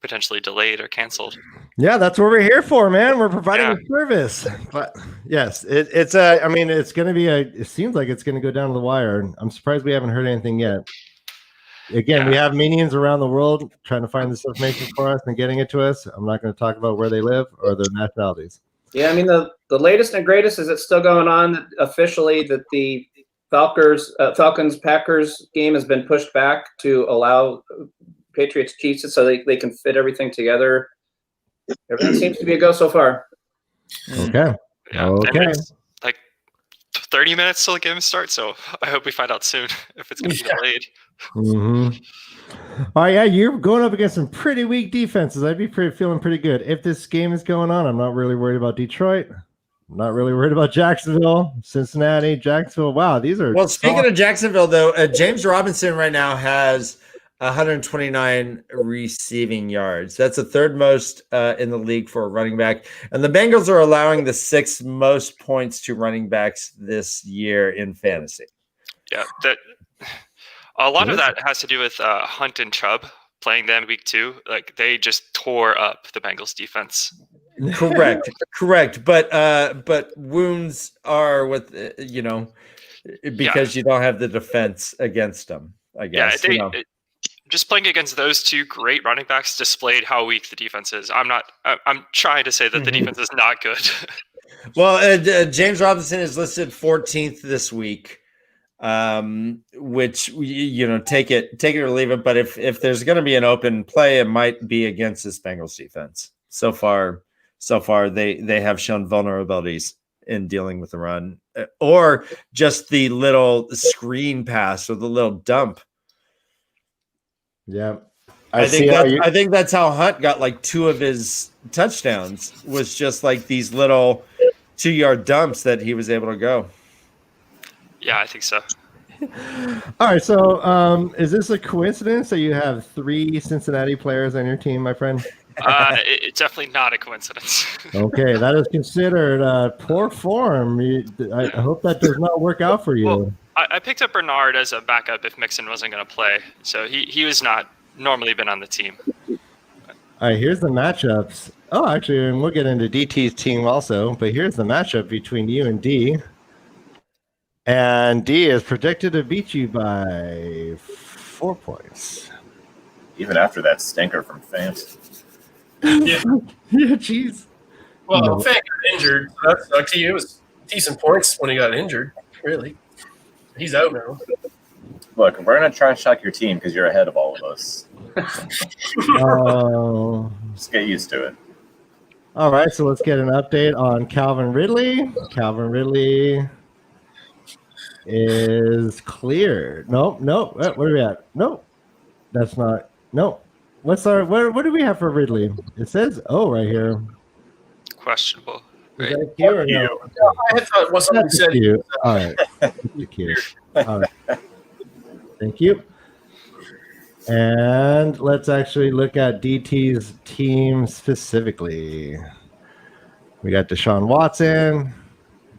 potentially delayed or canceled. Yeah, that's what we're here for, man. We're providing a service. But yes, it's I mean, it's going to be it seems like it's going to go down to the wire. I'm surprised we haven't heard anything yet. Again, we have minions around the world trying to find this information for us and getting it to us. I'm not going to talk about where they live or their nationalities. Yeah, I mean the latest and greatest is it's still going on officially that the Falcons Packers game has been pushed back to allow Patriots Chiefs so they can fit everything together. Everything seems to be a go so far. Okay. Yeah. Okay. And it's like 30 minutes till the game starts, so I hope we find out soon if it's going to be delayed. Mm-hmm. Oh yeah, you're going up against some pretty weak defenses. I'd be feeling pretty good if this game is going on. I'm not really worried about Detroit. I'm not really worried about Jacksonville, Cincinnati, Jacksonville. Wow, these are. Well, speaking of Jacksonville, though, James Robinson right now has 129 receiving yards. That's the third most in the league for a running back. And the Bengals are allowing the sixth most points to running backs this year in fantasy. Yeah, a lot of that has to do with Hunt and Chubb playing them week 2. Like they just tore up the Bengals defense. Correct. But wounds are with because you don't have the defense against them. I guess. Yeah, just playing against those two great running backs displayed how weak the defense is. I'm trying to say that the defense is not good. Well, James Robinson is listed 14th this week, which take it or leave it. But if there's going to be an open play, it might be against this Bengals defense. So far, they have shown vulnerabilities in dealing with the run, or just the little screen pass or the little dump. Yeah, I think that's how Hunt got like 2 of his touchdowns, was just like these little 2-yard dumps that he was able to go. Yeah, I think so. All right, so is this a coincidence that you have 3 Cincinnati players on your team, my friend? It's definitely not a coincidence. Okay, that is considered poor form. I hope that does not work out for you. Well, I picked up Bernard as a backup if Mixon wasn't going to play, so he was not normally been on the team. All right, here's the matchups. Oh, actually, and we'll get into DT's team also, but here's the matchup between you and D. And D is predicted to beat you by 4 points. Even after that stinker from Fans. Yeah, jeez. Well, Fan got injured. So that sucked. He was decent points when he got injured, really. He's out now. Look, we're going to try to shock your team because you're ahead of all of us. Oh. Just get used to it. All right, so let's get an update on Calvin Ridley. Calvin Ridley is cleared. Nope. What are we at? Nope. That's not. Nope. What do we have for Ridley? It says right here. Questionable. Is that cute or no? I thought once somebody said cute. All right. Cute. All right. Thank you. And let's actually look at DT's team specifically. We got Deshaun Watson.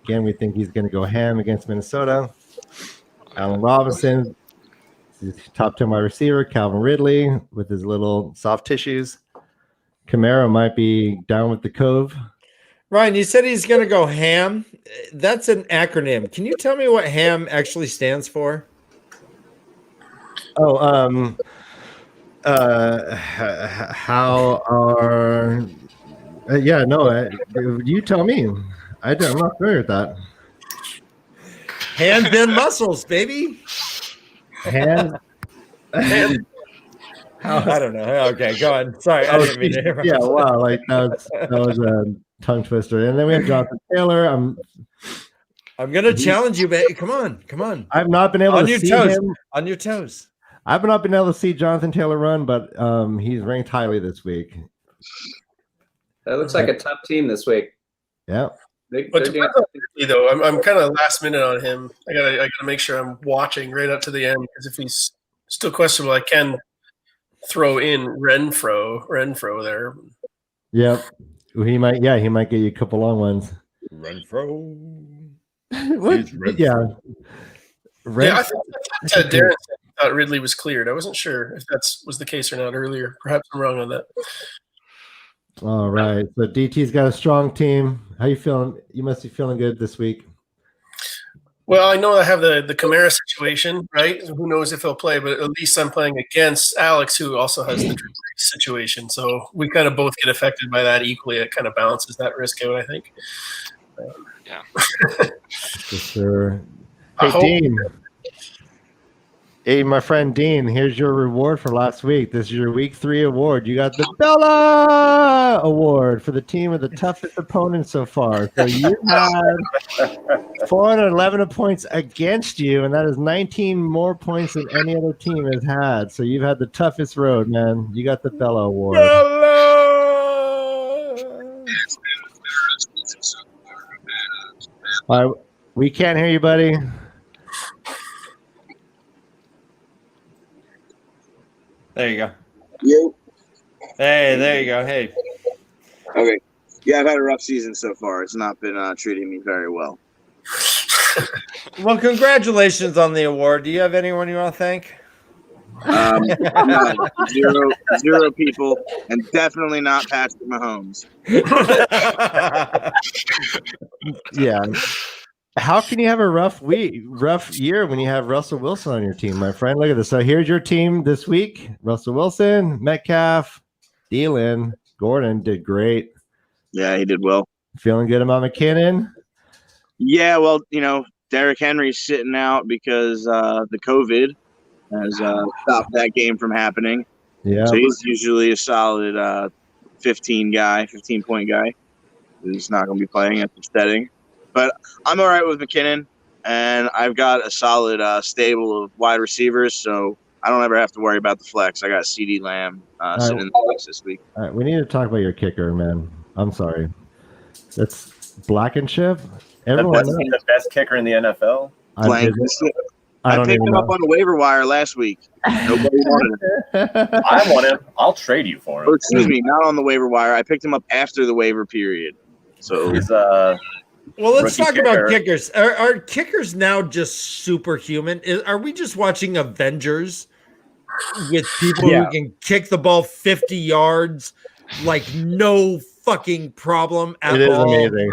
Again, we think he's going to go ham against Minnesota. Allen Robinson, top 10 wide receiver. Calvin Ridley with his little soft tissues. Kamara might be down with the cove. Ryan, you said he's going to go ham. That's an acronym. Can you tell me what ham actually stands for? Oh, how are? You tell me. I'm not familiar with that. Hands and muscles, baby. Hands. I don't know. Okay, go on. Sorry, I didn't mean to interrupt. Yeah, wow, like that was a tongue twister. And then we have Jonathan Taylor. I'm gonna challenge you, baby. Come on. I've not been able to see him on your toes. I've not been able to see Jonathan Taylor run, but he's ranked highly this week. That looks like a tough team this week. Yeah. But though, I'm kind of last minute on him. I gotta make sure I'm watching right up to the end, because if he's still questionable, I can throw in Renfro there. Yep. He might get you a couple long ones. Renfro. What? Yeah. I thought Darren thought Ridley was cleared. I wasn't sure if that was the case or not earlier. Perhaps I'm wrong on that. All right. So DT's got a strong team. How you feeling? You must be feeling good this week. Well, I know I have the Kamara situation, right? Who knows if he'll play, but at least I'm playing against Alex, who also has the situation. So we kind of both get affected by that equally. It kind of balances that risk out, I think. For sure. Hey, Dean. Hey, my friend Dean, here's your reward for last week. This is your week 3 award. You got the Bella Award for the team with the toughest opponent so far. So you had 411 points against you, and that is 19 more points than any other team has had. So you've had the toughest road, man. You got the Bella Award. All right, we can't hear you, buddy. There you go. You? Hey, there you go. Hey. Okay. Yeah, I've had a rough season so far. It's not been treating me very well. Well, congratulations on the award. Do you have anyone you want to thank? No, zero people, and definitely not Patrick Mahomes. Yeah. How can you have a rough year when you have Russell Wilson on your team, my friend? Look at this. So here's your team this week. Russell Wilson, Metcalf, Thielen, Gordon did great. Yeah, he did well. Feeling good about McKinnon? Yeah, well, Derrick Henry's sitting out because the COVID has stopped that game from happening. Yeah. So he's usually a solid 15-point guy. He's not going to be playing at the setting. But I'm all right with McKinnon, and I've got a solid stable of wide receivers, so I don't ever have to worry about the flex. I got CeeDee Lamb sitting in the flex this week. All right, we need to talk about your kicker, man. I'm sorry. That's Blankenship. Everyone knows. The best kicker in the NFL. I picked him up on the waiver wire last week. Nobody wanted him. I want him. I'll trade you for him. Or excuse me, not on the waiver wire. I picked him up after the waiver period. So he's well, let's talk kicker. about kickers. Are kickers now just superhuman? Are we just watching Avengers with people who can kick the ball 50 yards like no fucking problem at all? It is amazing.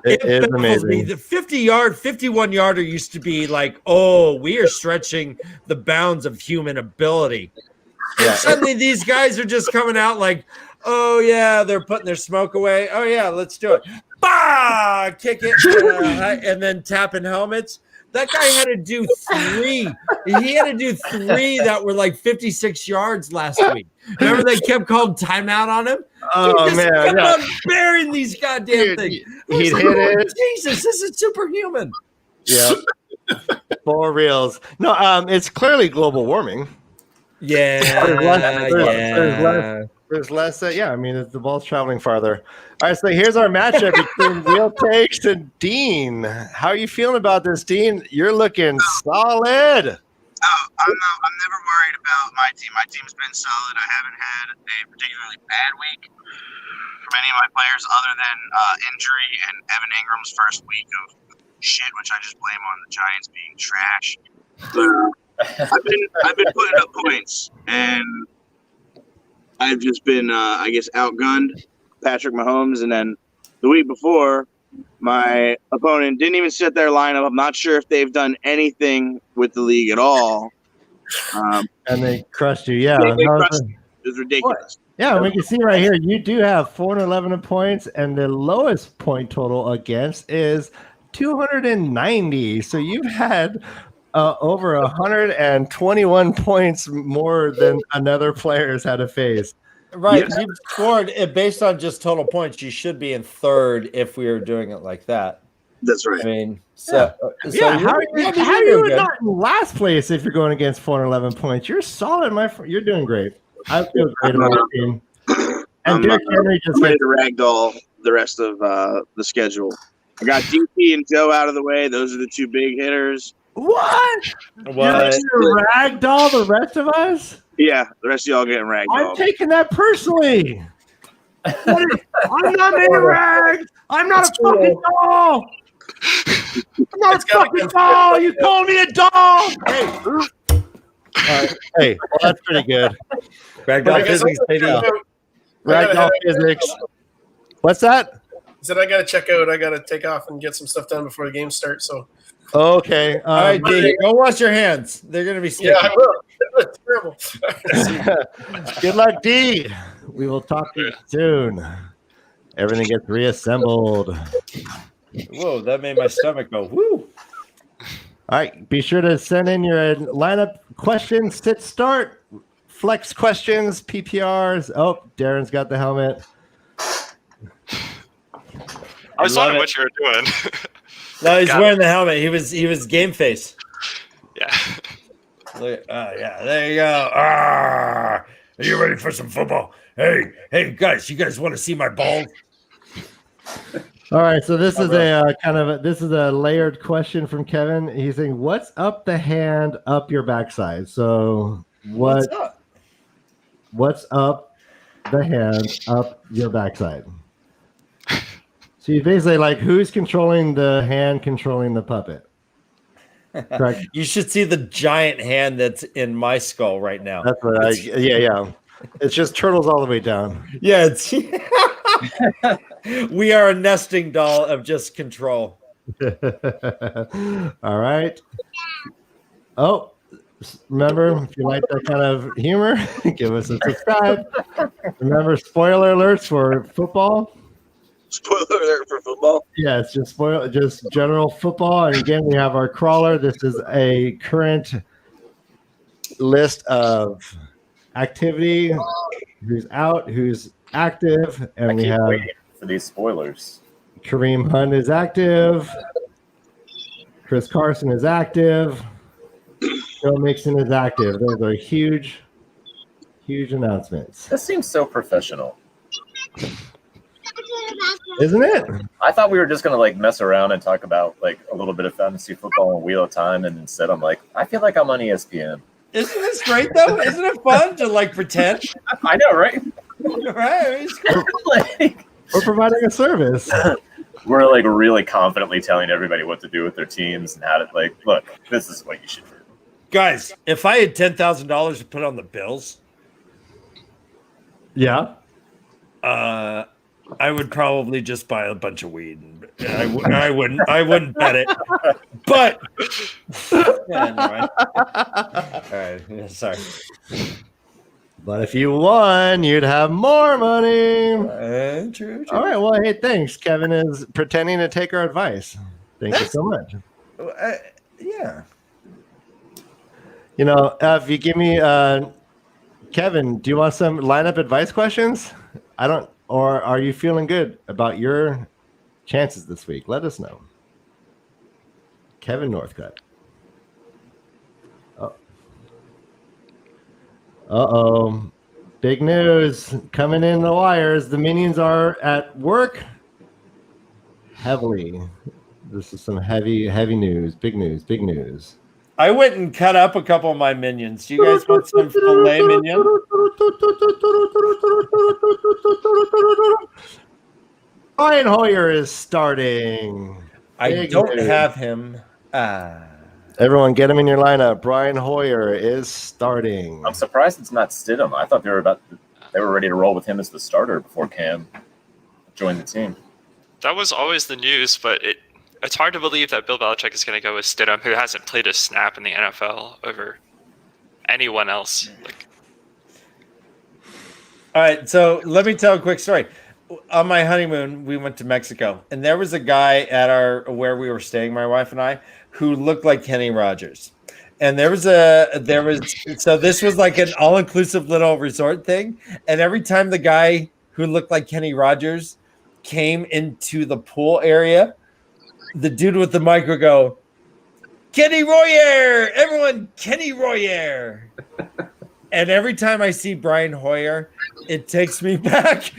It is amazing. The 51-yarder used to be like, oh, we are stretching the bounds of human ability. And suddenly these guys are just coming out like, oh, yeah, they're putting their smoke away. Oh, yeah, let's do it. Bah! Kick it. And then tapping helmets. That guy had to do 3. He had to do 3 that were like 56 yards last week. Remember they kept calling timeout on him? Oh, man. Kept on burying these goddamn things. He'd hit it. Jesus, this is superhuman. Yeah. For reals. No, it's clearly global warming. Yeah. There's less. I mean, the ball's traveling farther. All right, so here's our matchup between Real Takes and Dean. How are you feeling about this, Dean? You're looking solid. I'm never worried about my team. My team's been solid. I haven't had a particularly bad week from any of my players other than injury and Evan Ingram's first week of shit, which I just blame on the Giants being trash. But I've been putting up points, and I've just been, outgunned Patrick Mahomes. And then the week before, my opponent didn't even set their lineup. I'm not sure if they've done anything with the league at all. And they crushed you. Yeah. They crushed me. It was ridiculous. Yeah, we can see right here, you do have 411 points, and the lowest point total against is 290. So you've had over 121 points more than another player has had to face. Right. You've scored based on just total points. You should be in third if we were doing it like that. That's right. I mean, how are you not in last place if you're going against 411 points? You're solid, my friend. You're doing great. I feel great about your team. And Derrick Henry just ready to ragdoll the rest of the schedule. I got DP and Joe out of the way. Those are the 2 big hitters. What? You're ragdoll the rest of us? Yeah, the rest of y'all getting ragdoll. I'm taking that personally. I'm not being ragged. I'm not a fucking doll. I'm not a fucking doll. You call me a doll. Hey, well, that's pretty good. Ragdoll physics, baby. Ragdoll physics. What's that? He said I got to check out. I got to take off and get some stuff done before the game starts. So. Okay. All right, D, go wash your hands. They're going to be sticky. Yeah, I will. That's terrible. Good luck, D. We will talk to you soon. Everything gets reassembled. Whoa, that made my stomach go, woo. All right, be sure to send in your lineup questions, sit start, flex questions, PPRs. Oh, Darren's got the helmet. I was wondering what you were doing. No, he's Got wearing the helmet. He was game face. Yeah. Look, yeah, there you go. Are you ready for some football? Hey, guys, you guys want to see my balls? All right, so this is this is a layered question from Kevin. He's saying, "What's up the hand, up your backside?" So What's up? What's up the hand, up your backside? So you basically like who's controlling the hand, controlling the puppet. Correct. You should see the giant hand that's in my skull right now. That's what yeah. It's just turtles all the way down. Yeah, it's we are a nesting doll of just control. All right. Oh, remember, if you like that kind of humor, give us a subscribe. Remember, spoiler alerts for football. Spoiler alert for football. Yeah, it's just general football. And again, we have our crawler. This is a current list of activity, who's out, who's active, and we have for these spoilers. Kareem Hunt is active. Chris Carson is active. Joe Mixon is active. Those are huge announcements. This seems so professional. Isn't it? I thought we were just gonna like mess around and talk about like a little bit of fantasy football and Wheel of Time, and instead I'm like, I feel like I'm on ESPN. Isn't this great though? Isn't it fun to like pretend? I know, right? Right? It's cool. Like, We're providing a service. we're like really confidently telling everybody what to do with their teams and how to like look. This is what you should do. Guys, if I had $10,000 to put on the Bills, Yeah. I would probably just buy a bunch of weed. I wouldn't bet it. But yeah, no, all right, yeah, sorry. But if you won, you'd have more money. True. All right. Well, hey, thanks. Kevin is pretending to take our advice. Thank you so much. Yeah. You know, if you give me, Kevin, do you want some lineup advice questions? Or are you feeling good about your chances this week? Let us know. Kevin Northcutt. Uh-oh. Big news coming in the wires. The minions are at work heavily. This is some heavy news. Big news. I went and cut up a couple of my minions. Do you guys want some filet mignon? Brian Hoyer is starting. I don't have him. Everyone, get him in your lineup. Brian Hoyer is starting. I'm surprised it's not Stidham. I thought they were ready to roll with him as the starter before Cam joined the team. That was always the news, but it's hard to believe that Bill Belichick is going to go with Stidham, who hasn't played a snap in the NFL over anyone else. All right, so let me tell a quick story. On my honeymoon, we went to Mexico, and there was a guy at where we were staying, my wife and I, who looked like Kenny Rogers. And so this was like an all-inclusive little resort thing. And every time the guy who looked like Kenny Rogers came into the pool area, the dude with the mic would go, Kenny Royer! Everyone, Kenny Royer! And every time I see Brian Hoyer, it takes me back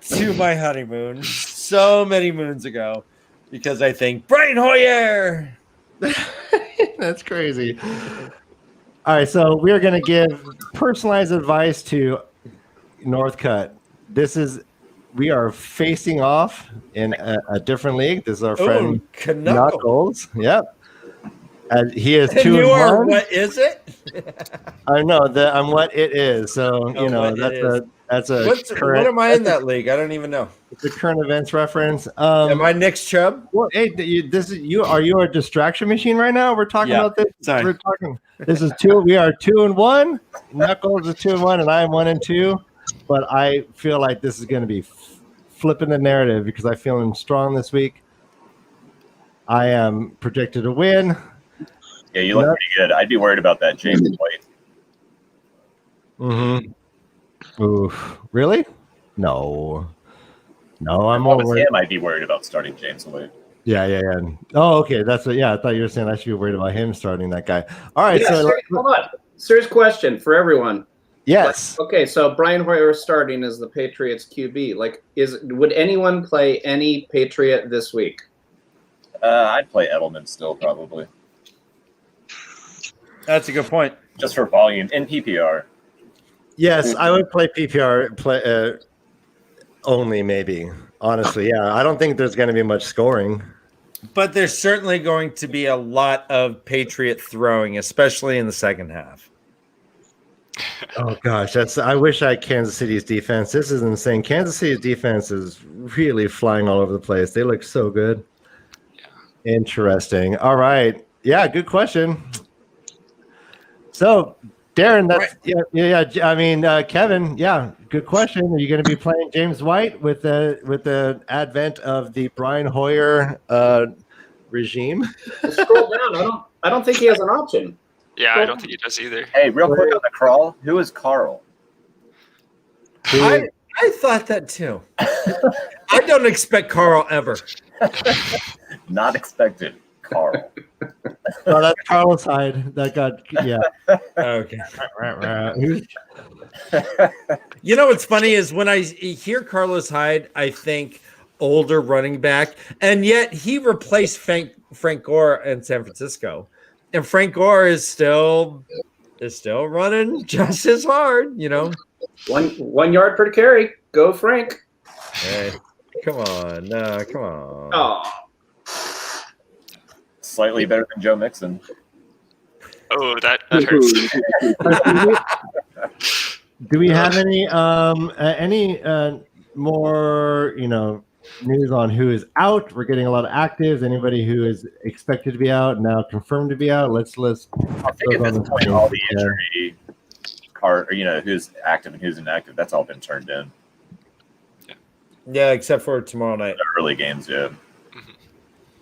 to my honeymoon so many moons ago because I think, Brian Hoyer! That's crazy. All right, so we are going to give personalized advice to Northcutt. We are facing off in a different league. This is our friend Knuckles. Yep. He is 2-1. What is it? I know that I'm what it is. So that's a current. What am I in that league? I don't even know. It's a current events reference. Am I Nick's Chubb? Well, hey, are you a distraction machine right now? We're talking about this. Sorry. We're talking. This is 2. We are 2-1. Knuckles is 2-1, and I am 1-2. But I feel like this is going to be flipping the narrative because I feel strong this week. I am predicted to win. Yeah, you look pretty good. I'd be worried about that James White. Mm-hmm. Oof. Really? No. No, I'm If I more was worried. him, I'd be worried about starting James White. Yeah. Oh, okay. That's what. Yeah, I thought you were saying I should be worried about him starting that guy. All right. Yeah, So hold on. Serious question for everyone. yes. Okay, so Brian Hoyer is starting as the Patriots QB. Would anyone play any Patriot this week? I'd play Edelman still, probably. That's a good point. Just for volume in PPR. Yes, I would play PPR only, maybe. Honestly, yeah. I don't think there's going to be much scoring. But there's certainly going to be a lot of Patriot throwing, especially in the second half. Oh gosh, I wish I had Kansas City's defense. This is insane. Kansas City's defense is really flying all over the place. They look so good. Yeah. Interesting. All right. Yeah, good question. So, Darren, that's yeah. I mean, Kevin, yeah, good question. Are you going to be playing James White with the advent of the Brian Hoyer regime? Scroll down. I don't think he has an option. Yeah, I don't think he does either. Hey, real quick on the crawl, who is Carl? I thought that too. I don't expect Carl ever. Not expected, Carl. Oh, that's Carlos Hyde. That got Okay. You know what's funny is when I hear Carlos Hyde, I think older running back, and yet he replaced Frank Gore in San Francisco, and Frank Gore is still running just as hard. You know, 1 yard per carry. Go Frank. Hey, come on, come on. Oh. Slightly better than Joe Mixon. Oh, that hurts. Do we have any more news on who is out? We're getting a lot of actives. Anybody who is expected to be out now confirmed to be out. Let's. I think at this point, all the injury card, who's active and who's inactive, that's all been turned in. Yeah, except for tomorrow night. The early games, yeah.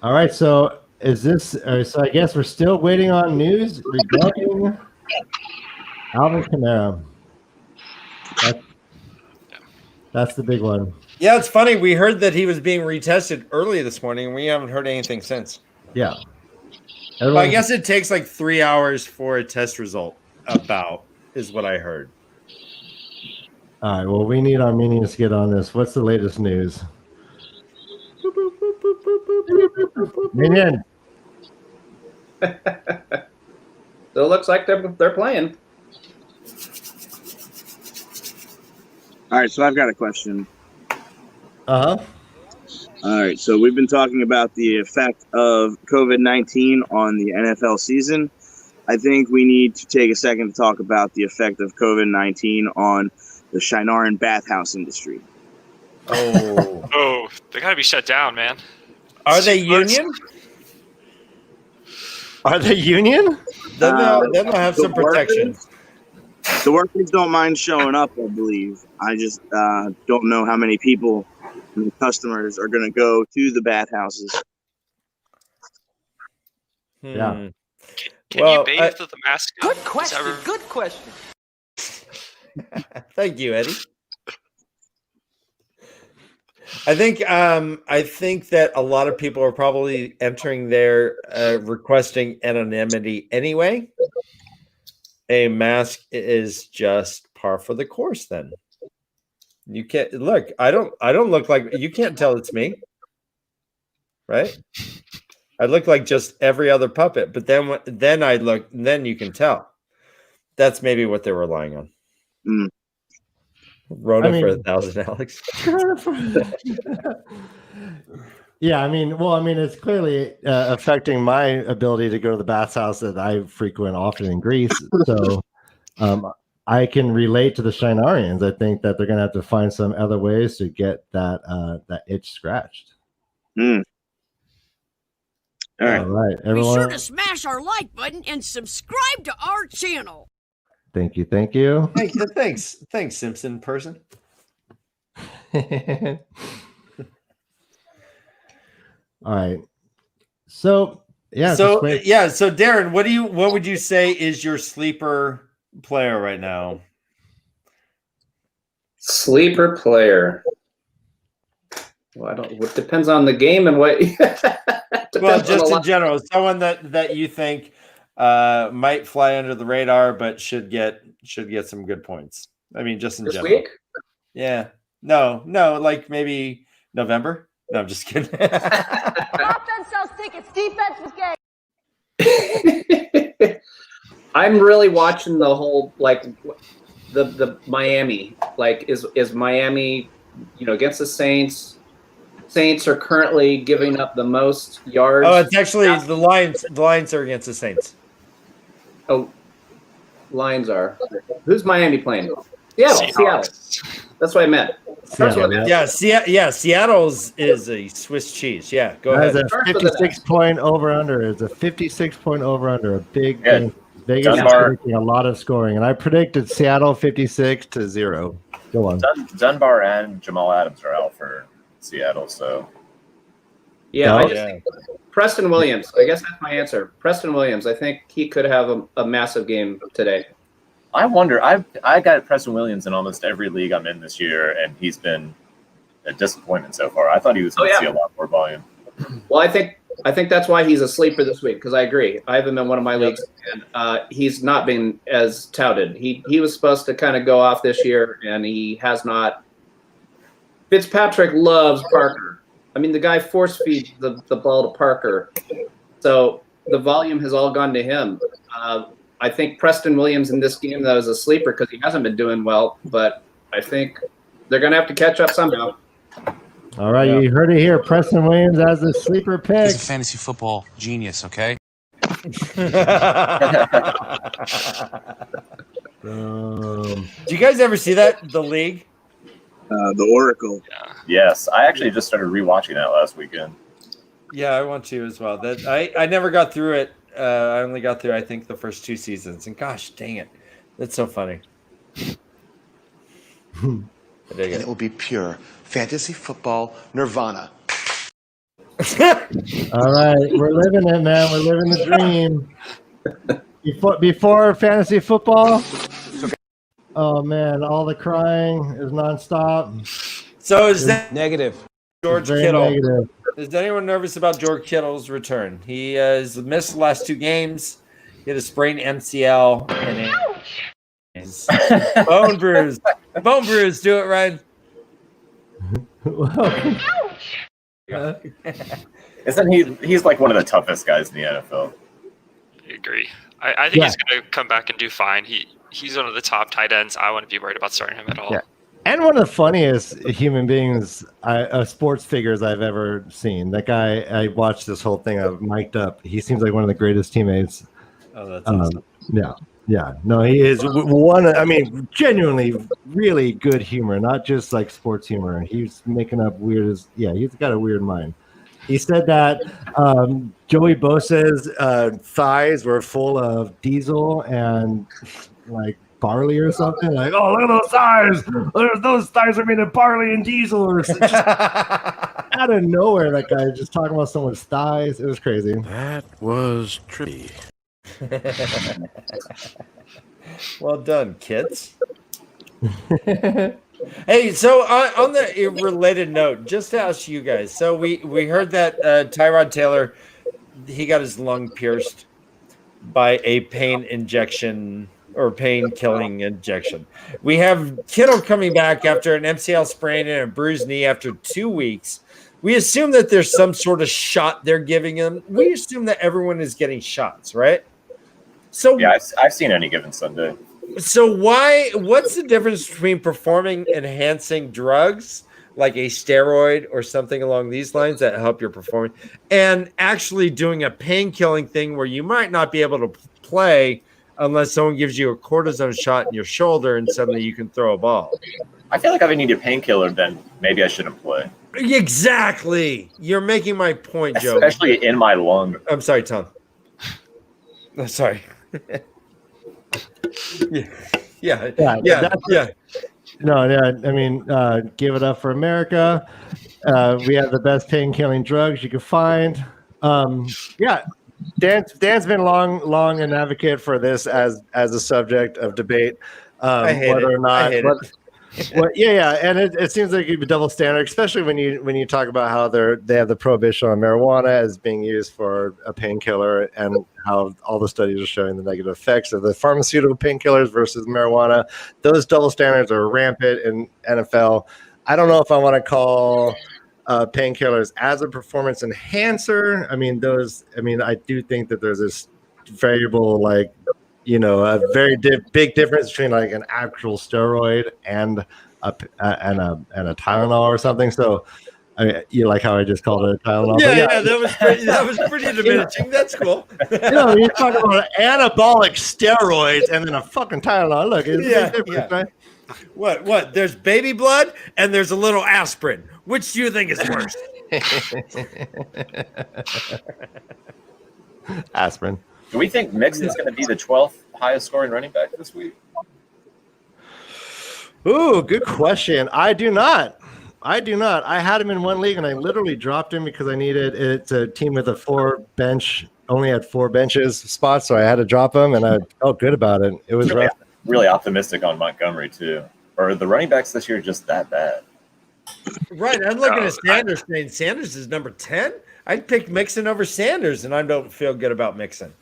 All right, so is this? So I guess we're still waiting on news regarding Alvin Kamara. That's the big one. Yeah, it's funny. We heard that he was being retested early this morning, and we haven't heard anything since. Yeah. Well, I guess it takes like 3 hours for a test result, is what I heard. All right. Well, we need our minions to get on this. What's the latest news? Minion. So it looks like they're playing. All right, so I've got a question. Uh-huh. All right, so we've been talking about the effect of COVID-19 on the NFL season. I think we need to take a second to talk about the effect of COVID-19 on the Shinaran bathhouse industry. Oh, they gotta be shut down, man. Are they union? Are they union? Then they'll have some protection. The workers don't mind showing up, I believe. I just don't know how many people and the customers are going to go to the bathhouses. Yeah. Can you bathe with the mask? Good question. Good question. Thank you, Eddie. I think that a lot of people are probably entering there requesting anonymity anyway. A mask is just par for the course. Then you can't look. I don't look like you can't tell it's me, right? I look like just every other puppet. But then I look. Then you can tell. That's maybe what they're relying on. Mm. Rona for 1,000, Alex. Yeah, it's clearly affecting my ability to go to the bathhouse that I frequent often in Greece. So I can relate to the Shinarians. I think that they're going to have to find some other ways to get that itch scratched. Mm. All right, everyone. Be sure to smash our like button and subscribe to our channel. Thank you. Thanks, Simpson person. All right. So Yeah. So Darren, what would you say is your sleeper player right now? Sleeper player. Well, it depends on the game and what. Well, just in general, someone that you think might fly under the radar, but should get some good points. I mean, just in this general. week. Yeah. No, like maybe November. No, I'm just kidding. Offense sells tickets, defense was gay. I'm really watching the whole the Miami. Is Miami, against the Saints? Saints are currently giving up the most yards. Oh, it's actually the Lions. The Lions are against the Saints. Oh, Lions are. Who's Miami playing? Seattle. That's what I meant. Seattle's is a Swiss cheese. Yeah, go ahead. It's a 56-point over-under. It's a 56-point over-under. A big game. Vegas is predicting a lot of scoring, and I predicted Seattle 56-0. Go on. Dunbar and Jamal Adams are out for Seattle, so I just think Preston Williams. I guess that's my answer. Preston Williams. I think he could have a massive game today. I wonder. I got Preston Williams in almost every league I'm in this year, and he's been a disappointment so far. I thought he was going to see a lot more volume. Well, I think that's why he's a sleeper this week, because I agree. I have him in one of my leagues, and he's not been as touted. He was supposed to kind of go off this year, and he has not. Fitzpatrick loves Parker. I mean, the guy force feeds the ball to Parker, so the volume has all gone to him. I think Preston Williams in this game, though, is a sleeper because he hasn't been doing well, but I think they're going to have to catch up somehow. All right, you heard it here. Preston Williams as the sleeper pick. He's a fantasy football genius, okay? Do you guys ever see that, The League? The Oracle. Yeah. Yes, I actually just started rewatching that last weekend. Yeah, I want to as well. That I never got through it. I only got through, I think, the first 2 seasons. And gosh, dang it. That's so funny. And it will be pure fantasy football nirvana. All right, we're living it, man. We're living the dream. Before fantasy football, oh man, all the crying is nonstop. So is that negative? George Kittle. Negative. Is anyone nervous about George Kittle's return? He has missed the last 2 games. He had a sprained MCL and a bone bruise. Bone bruise. Do it, Ryan. Isn't he's like one of the toughest guys in the NFL? I agree. I think he's going to come back and do fine. He's one of the top tight ends. I wouldn't be worried about starting him at all. Yeah. And one of the funniest human beings, sports figures I've ever seen. That guy, I watched this whole thing of mic'd up. He seems like one of the greatest teammates. Oh, that's awesome. Yeah. No, he is one. I mean, genuinely, really good humor, not just like sports humor. He's making up he's got a weird mind. He said that Joey Bosa's thighs were full of diesel and like barley or something. Like, oh, look at those thighs! Those thighs are made of barley and diesel. Or just out of nowhere, that guy just talking about someone's thighs. It was crazy. That was trippy. Well done, kids. Hey, so on the related note, just to ask you guys. So we heard that Tyrod Taylor, he got his lung pierced by a pain injection or pain-killing injection. We have Kittle coming back after an MCL sprain and a bruised knee after 2 weeks. We assume that there's some sort of shot they're giving him. We assume that everyone is getting shots, right? So yeah, I've seen Any Given Sunday. So what's the difference between performing enhancing drugs like a steroid or something along these lines that help your performance and actually doing a pain-killing thing where you might not be able to play unless someone gives you a cortisone shot in your shoulder and suddenly you can throw a ball? I feel like if I need a painkiller, then maybe I shouldn't play. Exactly. You're making my point, Joe. Especially in my lung. I'm sorry, Tom. I'm sorry. Yeah. No, I mean, give it up for America. We have the best pain-killing drugs you can find. Dan's been long an advocate for this as a subject of debate. I hate Whether it. or not, I hate what, it. well, yeah, and it seems like a double standard, especially when you talk about how they have the prohibition on marijuana as being used for a painkiller, and how all the studies are showing the negative effects of the pharmaceutical painkillers versus marijuana. Those double standards are rampant in NFL. I don't know if I want to call painkillers as a performance enhancer. I mean, I do think that there's this variable, like, a very big difference between like an actual steroid and a Tylenol or something. So, I mean, you like how I just called it a Tylenol? Yeah, But that was pretty diminishing. That's cool. you talk about anabolic steroids and then a fucking Tylenol. Look, it's a big difference, right? What? There's baby blood and there's a little aspirin. Which do you think is worse? Aspirin. Do we think Mixon's going to be the 12th highest scoring running back this week? Ooh, good question. I do not. I had him in one league and I literally dropped him because I needed it's a team with only had 4 benches spots, so I had to drop him, and I felt good about it. It was really optimistic on Montgomery too. Or the running backs this year just that bad? Right. I'm looking at Sanders saying Sanders is number 10. I'd pick Mixon over Sanders, and I don't feel good about Mixon.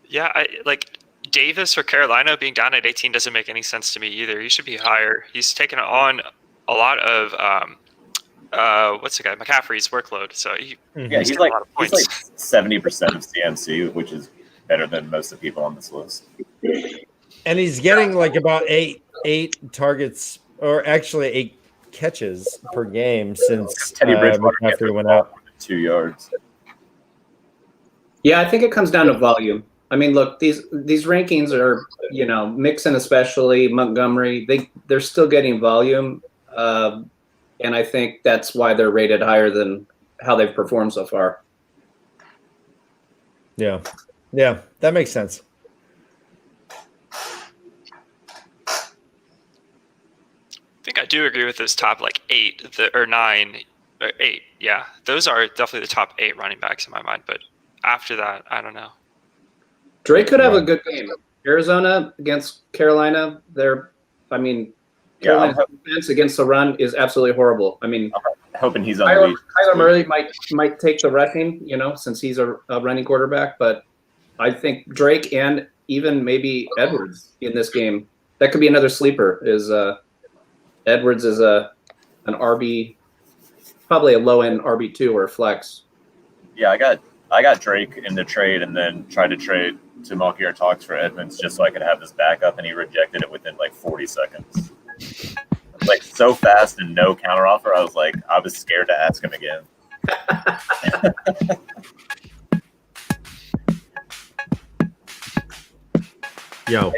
Yeah, I like Davis for Carolina being down at 18 doesn't make any sense to me either. He should be higher. He's taken on a lot of what's the guy McCaffrey's workload. So he's like 70% of CMC, which is better than most of the people on this list. And he's getting like about eight targets, or actually 8 catches per game since Teddy Bridgewater McCaffrey went out 2 yards. Yeah, I think it comes down to volume. I mean, look, these rankings are, Mixon especially, Montgomery, they're still getting volume, and I think that's why they're rated higher than how they've performed so far. Yeah, that makes sense. I think I do agree with this top 8 or 9 or 8. Yeah, those are definitely the top 8 running backs in my mind. But after that, I don't know. Drake could have a good game. Arizona against Carolina, Carolina's defense against the run is absolutely horrible. I mean, I'm hoping he's on the lead. Kyler Murray might take the rushing, since he's a running quarterback, but I think Drake and even maybe Edwards in this game, that could be another sleeper. Is Edwards is an RB, probably a low end RB2 or a flex. Yeah, I got Drake in the trade, and then tried to trade to Malkier Talks for Edmonds just so I could have this backup, and he rejected it within 40 seconds. So fast and no counteroffer. I was scared to ask him again. Yo.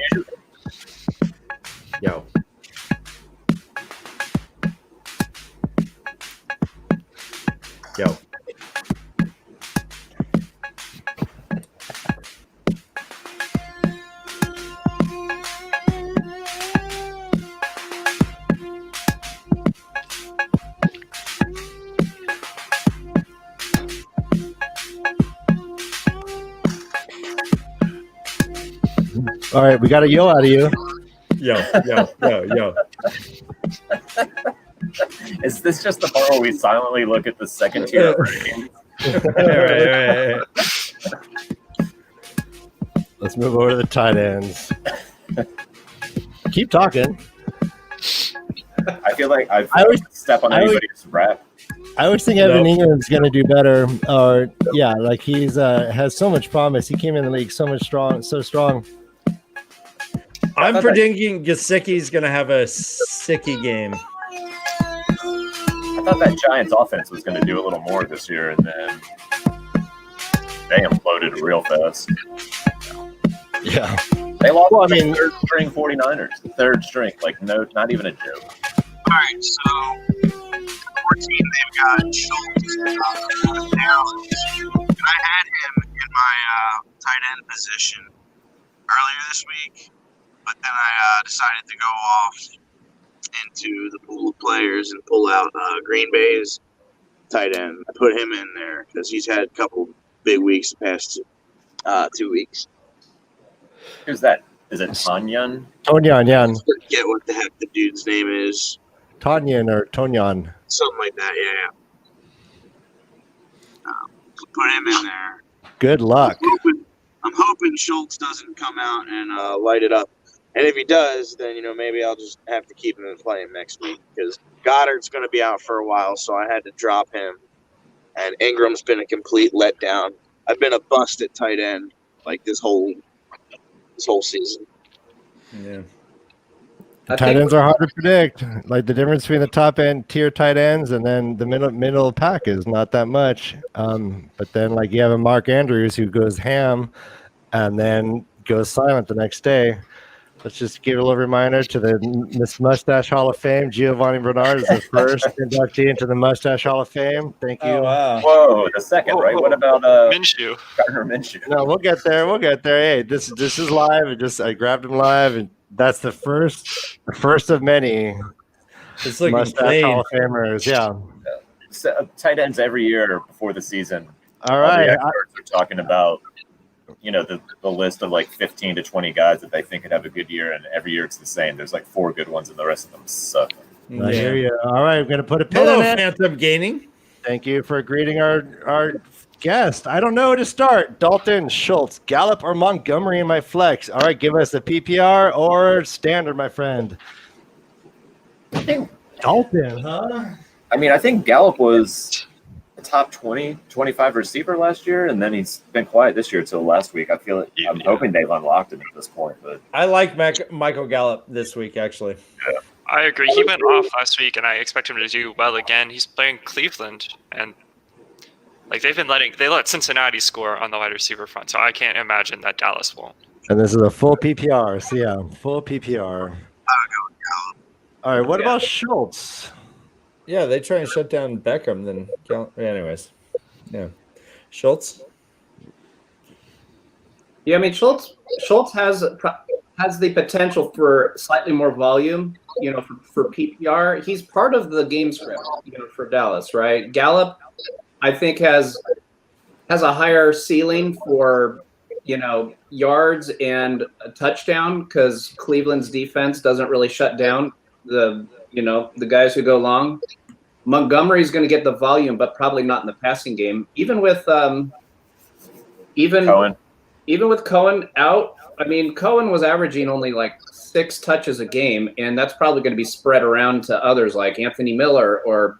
All right, we got a yo out of you. Yo. Is this just the part where we silently look at the second tier rankings? Right. Let's move over to the tight ends. Keep talking. I feel like I always step on anybody's rap. I always think Evan Ingram's going to do better. He's has so much promise. He came in the league so strong. I'm predicting Gesicki's going to have a sicky game. I thought that Giants offense was going to do a little more this year, and then they imploded real fast. Yeah. They lost third string 49ers. Third string. Not even a joke. All right, so 14, they've got Schultz and I had him in my tight end position earlier this week, but then I decided to go off into the pool of players and pull out Green Bay's tight end. I put him in there because he's had a couple big weeks the past 2 weeks. Who's that? Is it Tanyan? Tonyan, yeah. Forget what the heck the dude's name is. Tanyan or Tonyan. Something like that, yeah. Put him in there. Good luck. I'm hoping Schultz doesn't come out and light it up. And if he does, then, maybe I'll just have to keep him and play him next week because Goddard's going to be out for a while, so I had to drop him. And Ingram's been a complete letdown. I've been a bust at tight end like this whole season. Yeah. Tight ends are hard to predict. Like the difference between the top end tier tight ends and then the middle pack is not that much. But then like you have a Mark Andrews who goes ham and then goes silent the next day. Let's just give a little reminder to the Miss Mustache Hall of Fame. Giovanni Bernard is the first inductee into the Mustache Hall of Fame. Thank you. Oh, wow. Whoa, the second, right? What about Minshew? Gardner Minshew? No, we'll get there. Hey, this is live. I grabbed him live, and that's the first of many It's looking Mustache clean. Hall of Famers. Yeah. So, tight ends every year before the season. All right. The experts are talking about, the list of like 15 to 20 guys that they think could have a good year, and every year it's the same. There's like 4 good ones, and the rest of them suck. I hear you. All right, I'm going to put a pin Hello, in it. Phantom Gaming. Thank you for greeting our guest. I don't know who to start. Dalton, Schultz, Gallup, or Montgomery in my flex. All right, give us a PPR or standard, my friend. I think Dalton, huh? I think Gallup was a top 20, 25 receiver last year, and then he's been quiet this year until last week. I feel I'm hoping they've unlocked him at this point. But I like Michael Gallup this week, actually. Yeah. I agree. He went off last week, and I expect him to do well again. He's playing Cleveland, and like they let Cincinnati score on the wide receiver front, so I can't imagine that Dallas won't. And this is a full PPR. So yeah, full PPR. All right, what about Schultz? Yeah, they try and shut down Beckham. Then, anyways, yeah, Schultz. Yeah, Schultz has the potential for slightly more volume, for PPR. He's part of the game script, for Dallas, right? Gallup, I think, has a higher ceiling for, yards and a touchdown because Cleveland's defense doesn't really shut down the guys who go long. Montgomery's going to get the volume, but probably not in the passing game. Even with Cohen out, Cohen was averaging only like 6 touches a game, and that's probably going to be spread around to others like Anthony Miller or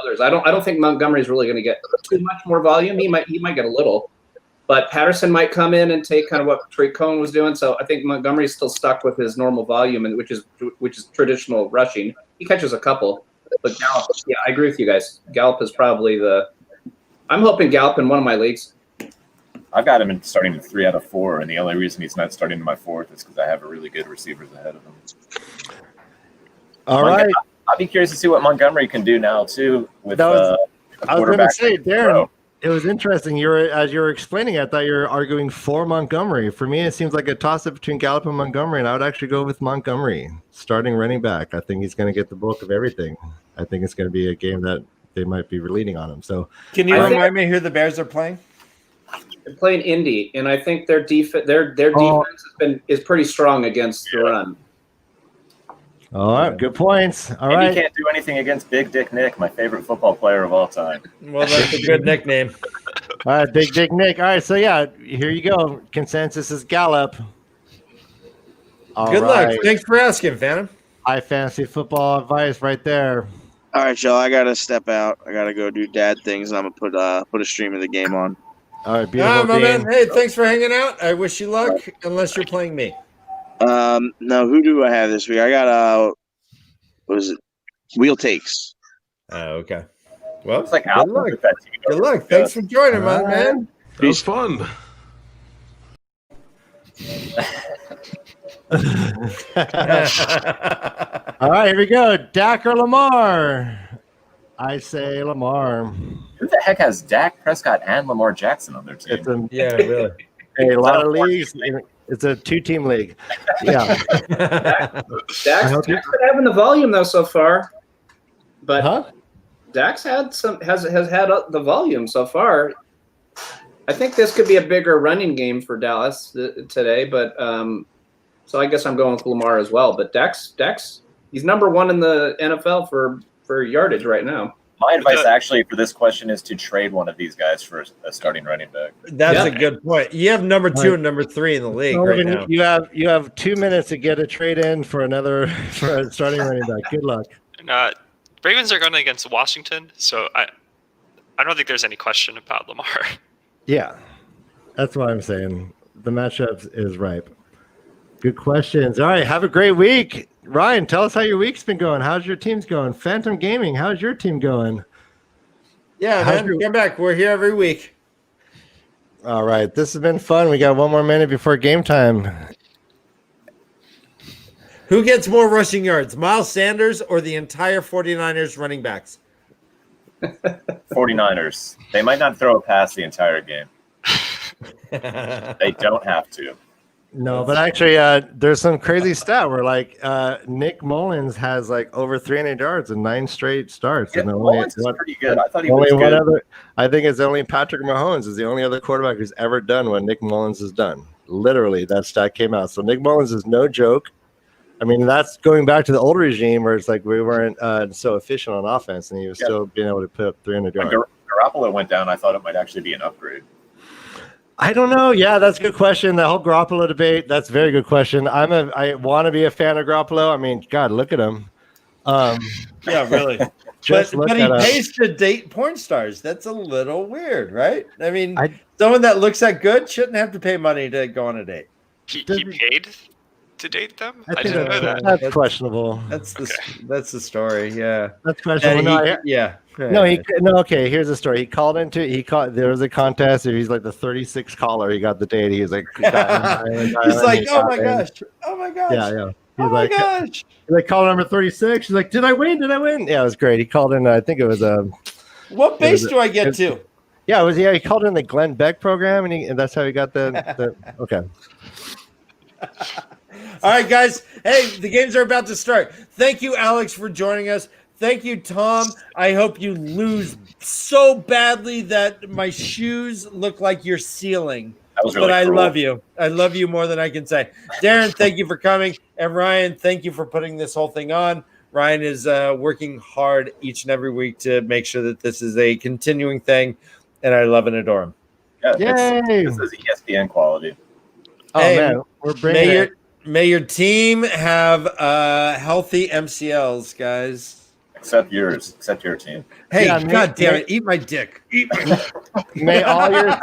others. I don't think Montgomery's really going to get too much more volume. He might get a little, but Patterson might come in and take kind of what Trey Cohen was doing. So I think Montgomery's still stuck with his normal volume, and which is traditional rushing. He catches a couple, but Gallup, yeah, I agree with you guys. Gallup is probably I'm hoping Gallup in one of my leagues. I've got him starting in 3 out of 4, and the only reason he's not starting in my 4th is because I have a really good receivers ahead of him. All right. I'd be curious to see what Montgomery can do now too. With I was going to say, Darren, throw. it was interesting. As you were explaining, I thought you were arguing for Montgomery. For me, it seems like a toss-up between Gallup and Montgomery, and I would actually go with Montgomery, starting running back. I think he's going to get the bulk of everything. I think it's going to be a game that they might be leading on him. So, can you remind me who the Bears are playing? They're playing Indy, and I think their defense is pretty strong against the run. All right, good points. All Indy right, can't do anything against Big Dick Nick, my favorite football player of all time. Well, that's a good nickname. All right, Big Dick Nick. All right, so yeah, here you go. Consensus is Gallup. Good luck. Thanks for asking, Phantom. High fantasy football advice right there. All right, y'all. I gotta step out. I gotta go do dad things. I'm gonna put a stream of the game on. All right, beautiful. My man. Hey, thanks for hanging out. I wish you luck, unless you're playing me. No, who do I have this week? I got what was it? Wheel Takes. Oh, okay. Well, it's like good luck. Good luck. Thanks for joining, my man. It was fun. All right, here we go. Dak or Lamar? I say Lamar. Who the heck has Dak Prescott and Lamar Jackson on their team? Yeah, really. Hey, a lot of leagues. It's a 2-team league. Yeah. Dak's been having the volume though so far, but Dak's had has had the volume so far. I think this could be a bigger running game for Dallas today, but so I guess I'm going with Lamar as well. But Dex, he's number 1 in the NFL for yardage right now. My advice actually for this question is to trade one of these guys for a starting running back. That's a good point. You have number 2 and number 3 in the league right now. You have 2 minutes to get a trade in for a starting running back. Good luck. And, Ravens are going against Washington, so I don't think there's any question about Lamar. Yeah, that's what I'm saying. The matchup is ripe. Good questions. All right, have a great week. Ryan, tell us how your week's been going. How's your team's going? Phantom Gaming, how's your team going? Yeah, man, come back. We're here every week. All right, this has been fun. We got 1 more minute before game time. Who gets more rushing yards, Miles Sanders or the entire 49ers running backs? 49ers. They might not throw a pass the entire game. They don't have to. No, but actually, there's some crazy stat where Nick Mullins has over 300 yards in 9 straight starts. Yeah, and Mullins is pretty good. I thought he was good. I think it's only Patrick Mahomes is the only other quarterback who's ever done what Nick Mullins has done. Literally, that stat came out. So Nick Mullins is no joke. I mean, that's going back to the old regime where it's we weren't so efficient on offense, and he was still being able to put up 300 yards. When Garoppolo went down, I thought it might actually be an upgrade. I don't know. Yeah, that's a good question. The whole Garoppolo debate, that's a very good question. I want to be a fan of Garoppolo. I mean, God, look at him. Yeah, really. But he pays to date porn stars. That's a little weird, right? I mean, someone that looks that good shouldn't have to pay money to go on a date. He paid to date them? I didn't know that. That's questionable. That's the story. Yeah, that's questionable. Okay. Here's the story. There was a contest. He's the 36th caller. He got the date. He was he's oh my gosh. Yeah. Oh my gosh. He's caller number 36. He's did I win? Yeah, it was great. He called in. I think it was What base do I get to? Yeah, it was. Yeah, he called in the Glenn Beck program, and that's how he got the. Okay. All right, guys. Hey, the games are about to start. Thank you, Alex, for joining us. Thank you, Tom. I hope you lose so badly that my shoes look like your ceiling. That was really but cruel. I love you. I love you more than I can say. Darren, thank you for coming. And Ryan, thank you for putting this whole thing on. Ryan is working hard each and every week to make sure that this is a continuing thing. And I love and adore him. Yeah, this is ESPN quality. Oh, hey, man. We're bringing it. May your team have healthy MCLs, guys. Except yours. Except your team. Hey, God damn it. Eat my dick. Eat my dick. May all your